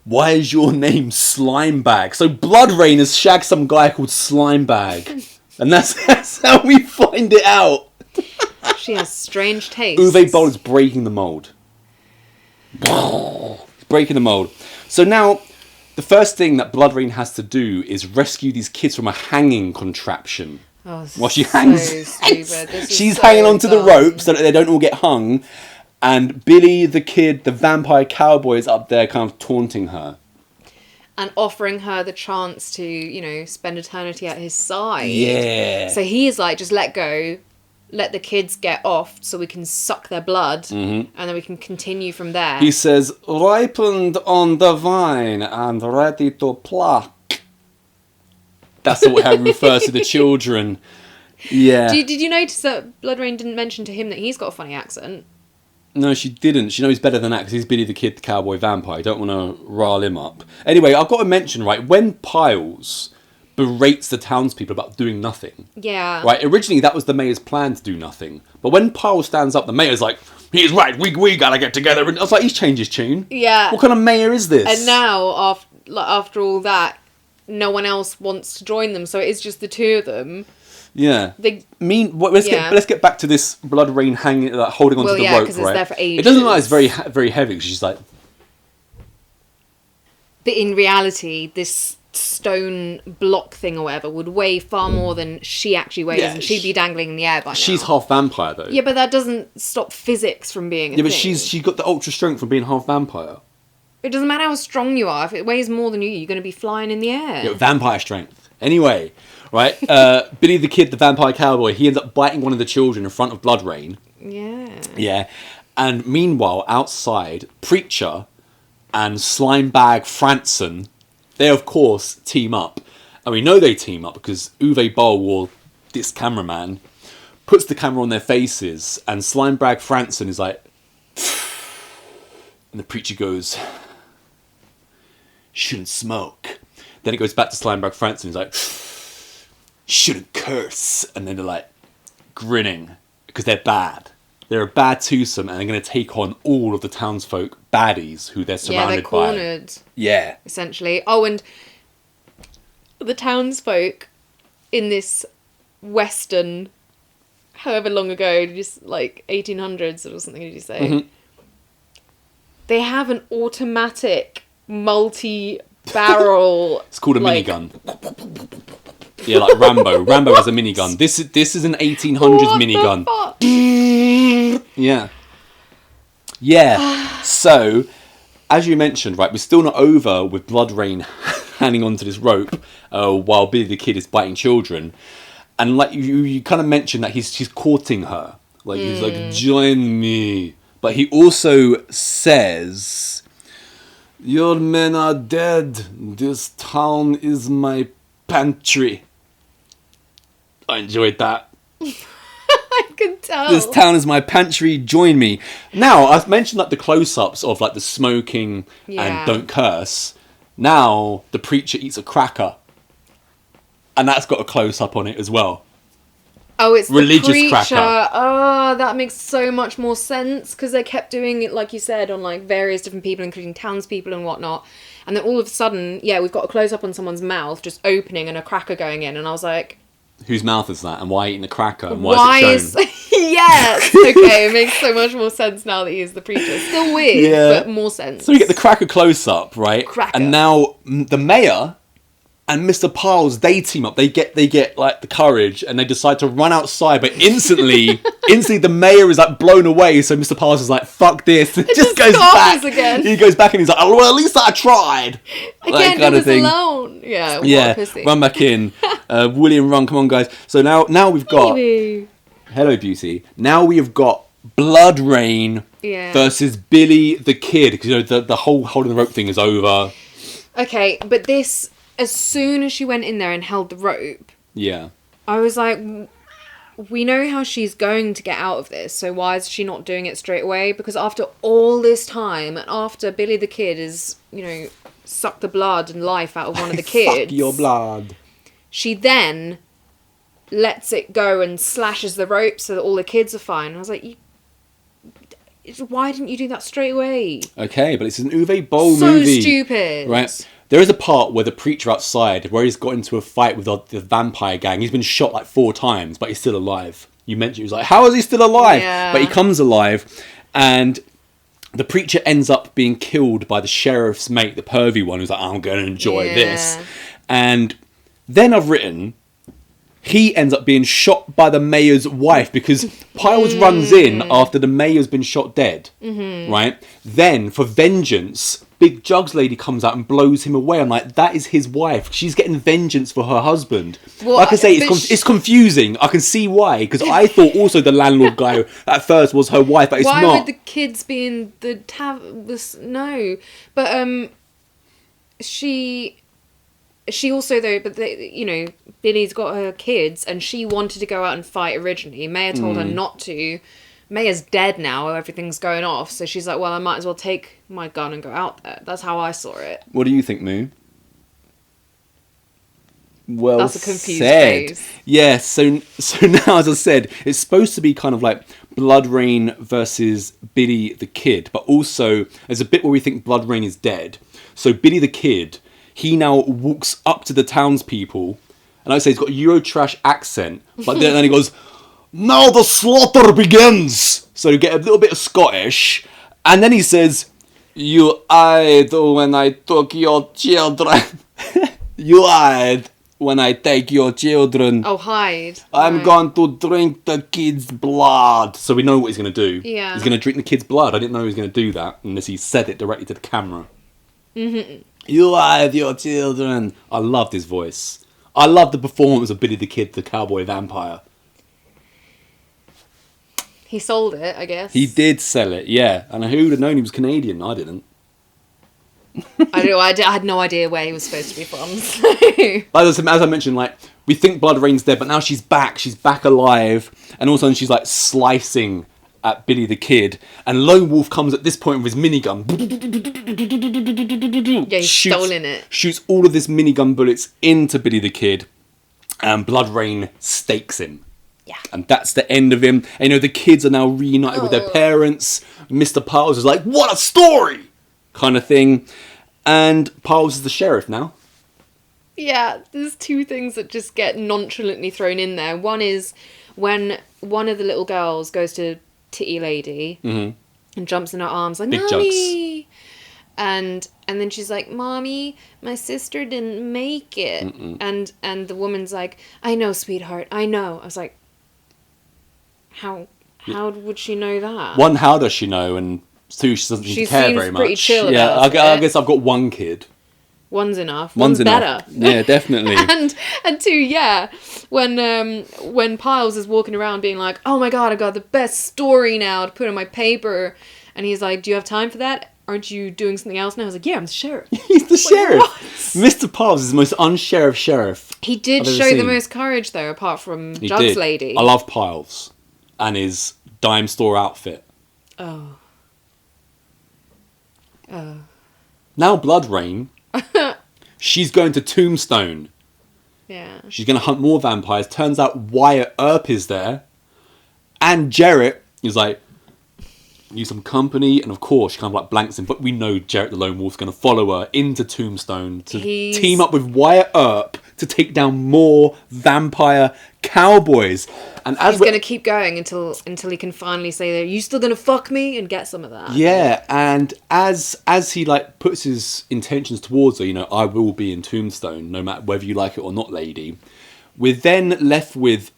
why is your name Slimebag? So Bloodrayne has shagged some guy called Slimebag. And that's how we find it out. She has strange taste. Uwe Boll is breaking the mould. Breaking the mould. So now, the first thing that Bloodrayne has to do is rescue these kids from a hanging contraption. Oh, While she hangs, so stupid. she's hanging onto the rope so that they don't all get hung. And Billy the Kid, the vampire cowboy, is up there kind of taunting her. And offering her the chance to, spend eternity at his side. Yeah. So he's like, just let go, let the kids get off so we can suck their blood, and then we can continue from there. He says, ripened on the vine and ready to pluck. That's how he refers to the children. Yeah. Did you notice that Bloodrayne didn't mention to him that he's got a funny accent? No, she didn't. She knows better than that because he's Billy the Kid, the cowboy vampire. I don't want to rile him up. Anyway, I've got to mention, right, when Piles berates the townspeople about doing nothing. Yeah. Right, originally that was the mayor's plan to do nothing. But when Piles stands up, the mayor's like, he's right, we gotta get together. And I was like, he's changed his tune. Yeah. What kind of mayor is this? And now, after all that, no one else wants to join them, so it is just the two of them. Yeah. Let's get back to this Bloodrayne hanging, holding onto the rope, because right? it's there for ages. It doesn't look like it's very very heavy. Because she's like. But in reality, this stone block thing or whatever would weigh far more than she actually weighs, and she'd be dangling in the air by now. She's half vampire though. Yeah, but that doesn't stop physics from being a thing. Yeah, but she's got the ultra strength from being half vampire. It doesn't matter how strong you are. If it weighs more than you're going to be flying in the air. Yeah, vampire strength. Anyway, right? Billy the Kid, the vampire cowboy, he ends up biting one of the children in front of Bloodrayne. Yeah. Yeah. And meanwhile, outside, Preacher and Slimebag Franson, they of course team up. And we know they team up because Uwe Boll, or this cameraman, puts the camera on their faces, and Slimebag Franson is like, and the Preacher goes, shouldn't smoke. Then it goes back to Slimebag Franson. He's like, shouldn't curse. And then they're like grinning because they're bad. They're a bad twosome, and they're going to take on all of the townsfolk baddies who they're surrounded by. Yeah, they're cornered. Yeah. Essentially. Oh, and the townsfolk in this western, however long ago, just like 1800s or something, did you say? Mm-hmm. They have an automatic multi-barrel. It's called a minigun. Yeah, like Rambo. Rambo has a minigun. This is an 1800s minigun. Yeah. Yeah. So, as you mentioned, right, we're still not over with Bloodrayne hanging onto this rope while Billy the Kid is biting children. And like you kind of mentioned that he's courting her. Like he's like, join me. But he also says, your men are dead. This town is my pantry. I enjoyed that. I can tell. This town is my pantry. Join me. Now, I've mentioned like the close-ups of like the smoking and don't curse. Now, the Preacher eats a cracker. And that's got a close-up on it as well. Oh, it's religious the Preacher. cracker. Oh, that makes so much more sense because they kept doing it, like you said, on like various different people, including townspeople and whatnot. And then all of a sudden, we've got a close up on someone's mouth just opening and a cracker going in, and I was like, whose mouth is that, and why eating the cracker, and why is it shown? Yes, okay, it makes so much more sense now that he's the Preacher. Still weird, but more sense. So we get the cracker close up, right? Cracker. And now the mayor and Mr. Piles, they team up. They get like the courage, and they decide to run outside. But instantly, the mayor is like blown away. So Mr. Piles is like, "Fuck this!" just goes back again. He goes back and he's like, "Oh, well, at least I tried." I can't do this alone. Yeah, what a pussy. Run back in, William. Run, come on, guys. So now we've got hello, Beauty. Now we have got Bloodrayne versus Billy the Kid, because you know the whole holding the rope thing is over. Okay, but this, as soon as she went in there and held the rope, I was like, we know how she's going to get out of this, so why is she not doing it straight away? Because after all this time, and after Billy the Kid is, you know, sucked the blood and life out of one of the kids, fuck your blood, she then lets it go and slashes the rope so that all the kids are fine. I was like, why didn't you do that straight away? Okay, but it's an Uwe Boll movie. So stupid. Right? There is a part where the preacher outside, where he's got into a fight with the vampire gang. He's been shot like 4 times, but he's still alive. You mentioned, he was like, how is he still alive? Yeah. But he comes alive, and the preacher ends up being killed by the sheriff's mate, the pervy one, who's like, I'm going to enjoy this. And then I've written, he ends up being shot by the mayor's wife, because Piles runs in after the mayor's been shot dead, right? Then, for vengeance, Big Jugs lady comes out and blows him away. I'm like, that is his wife. She's getting vengeance for her husband. Well, like I say, it's confusing. I can see why, because I thought also the landlord guy at first was her wife, but it's not. Why would the kids be in the no, but she also, though, but you know, Billy's got her kids, and she wanted to go out and fight originally. Maya told her not to. Maya's dead now, everything's going off, so she's like, well, I might as well take my gun and go out there. That's how I saw it. What do you think, Moo? Well, that's a confused face. Yeah, so now, as I said, it's supposed to be kind of like Bloodrayne versus Billy the Kid, but also there's a bit where we think Bloodrayne is dead. So Billy the Kid, he now walks up to the townspeople, and like I say, he's got a Eurotrash accent, but then he goes, now the slaughter begins! So you get a little bit of Scottish, and then he says, you lied when I took your children. You lied when I take your children. Oh, hide. I'm going to drink the kid's blood. So we know what he's going to do. Yeah. He's going to drink the kid's blood. I didn't know he was going to do that unless he said it directly to the camera. Mm-hmm. You lied, your children. I loved his voice. I loved the performance of Billy the Kid, the cowboy vampire. He sold it, I guess. He did sell it, yeah. And who would have known he was Canadian? I didn't. I don't know. I had no idea where he was supposed to be from. As I mentioned, like, we think Bloodrayne's dead, but now she's back. She's back alive. And all of a sudden she's like slicing at Billy the Kid. And Lone Wolf comes at this point with his minigun. Yeah, he's stolen it. Shoots all of this minigun bullets into Billy the Kid. And Bloodrayne stakes him. Yeah. And that's the end of him. And, you know, the kids are now reunited with their parents. Mr. Piles is like, what a story! Kind of thing. And Piles is the sheriff now. Yeah, there's 2 things that just get nonchalantly thrown in there. One is when one of the little girls goes to Titty Lady and jumps in her arms like, Big Mommy! And then she's like, Mommy, my sister didn't make it. And the woman's like, I know, sweetheart, I know. I was like, how would she know that? 1, how does she know? And 2, she doesn't she care seems very much. Pretty chill yeah, about I it. guess I've got 1 kid. One's enough. One's better. Yeah, definitely. and 2, yeah, when Piles is walking around being like, oh my god, I got the best story now to put on my paper, and he's like, do you have time for that? Aren't you doing something else now? I was like, yeah, I'm the sheriff. He's the sheriff. What? Mr. Piles is the most unsheriff sheriff. He did show the most courage though, apart from Jugs Lady. I love Piles and his dime store outfit. Oh. Now Bloodrayne, she's going to Tombstone. Yeah. She's going to hunt more vampires. Turns out Wyatt Earp is there. And Jarrett is like, need some company, and of course she kind of like blanks him, but we know Jarrett the Lone Wolf's going to follow her into Tombstone to team up with Wyatt Earp to take down more vampire cowboys. And as he's going to keep going until he can finally say, "Are you still going to fuck me?" and get some of that. Yeah, and as he like puts his intentions towards her, you know, I will be in Tombstone no matter whether you like it or not, lady. We're then left with,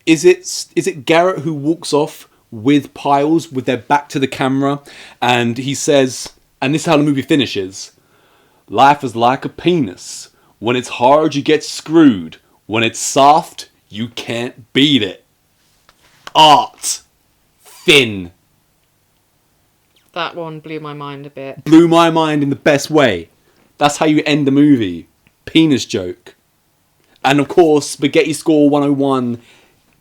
is it Garrett who walks off with Piles with their back to the camera, and he says, and this is how the movie finishes: life is like a penis. When it's hard, you get screwed. When it's soft, you can't beat it. Art. Finn. That one blew my mind a bit. Blew my mind in the best way. That's how you end the movie. Penis joke. And of course, Spaghetti Score 101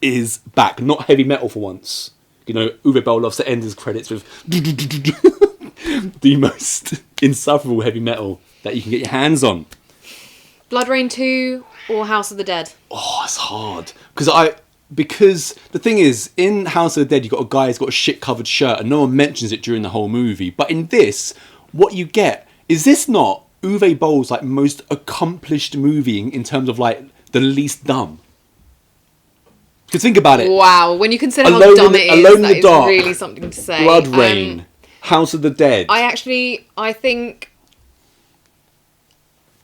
is back. Not heavy metal for once. You know, Uwe Boll loves to end his credits with the most insufferable heavy metal that you can get your hands on. Bloodrayne 2 or House of the Dead? Oh, it's hard. Because the thing is, in House of the Dead, you've got a guy who's got a shit-covered shirt, and no one mentions it during the whole movie. But in this, what you get, is this not Uwe Boll's like most accomplished movie in terms of like the least dumb? Because think about it. Wow, when you consider Alone how dumb in the- it is, Alone in that the is Dark, really something to say. Bloodrayne, House of the Dead. I think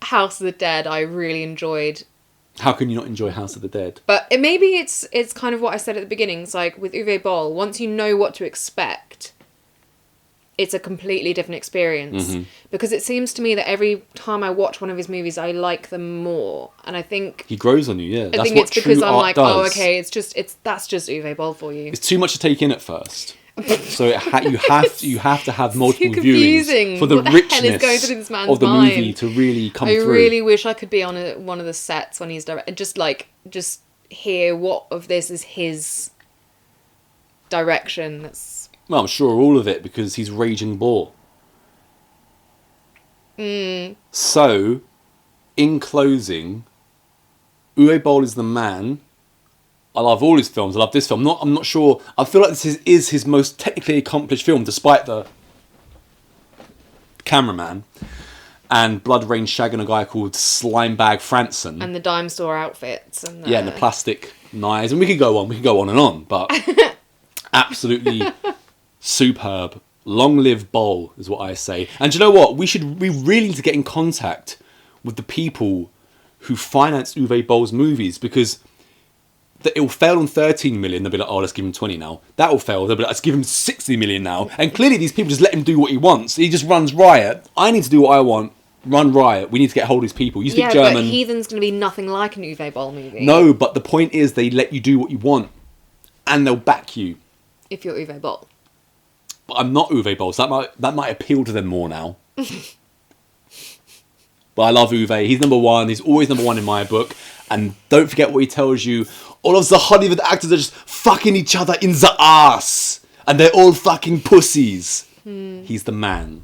House of the Dead I really enjoyed. How can you not enjoy House of the Dead? But maybe it's kind of what I said at the beginning. It's like with Uwe Boll, once you know what to expect, it's a completely different experience. Mm-hmm. Because it seems to me that every time I watch one of his movies, I like them more. And I think He grows on you, yeah. I think it's because I'm like, oh, okay, that's just Uwe Boll for you. It's too much to take in at first. So you have to have multiple too viewings confusing. for the What the hell is richness going through this man's of the mind? movie to really come I through. really wish I could be on one of the sets when he's directing, just hear what of this is his direction. Well, I'm sure all of it, because he's Raging Bull. So, in closing, Uwe Boll is the man. I love all his films. I love this film. I'm not sure. I feel like this is his most technically accomplished film, despite the cameraman and Bloodrayne shagging a guy called Slimebag Franson. And the dime store outfits. And the... Yeah, and the plastic knives. And we could go on and on. But absolutely superb. Long live Boll, is what I say. And do you know what? We really need to get in contact with the people who finance Uwe Boll's movies, because it will fail on 13 million. They'll be like, oh, let's give him 20 now. That will fail. They'll be like, let's give him 60 million now. And clearly these people just let him do what he wants. He just runs riot. I need to do what I want. Run riot. We need to get hold of these people. You speak German. But Heathen's going to be nothing like an Uwe Boll movie. No, but the point is they let you do what you want. And they'll back you. If you're Uwe Boll. But I'm not Uwe Boll, so that might appeal to them more now. But I love Uwe. He's number one. He's always number one in my book. And don't forget what he tells you. All of the Hollywood actors are just fucking each other in the ass. And they're all fucking pussies. He's the man.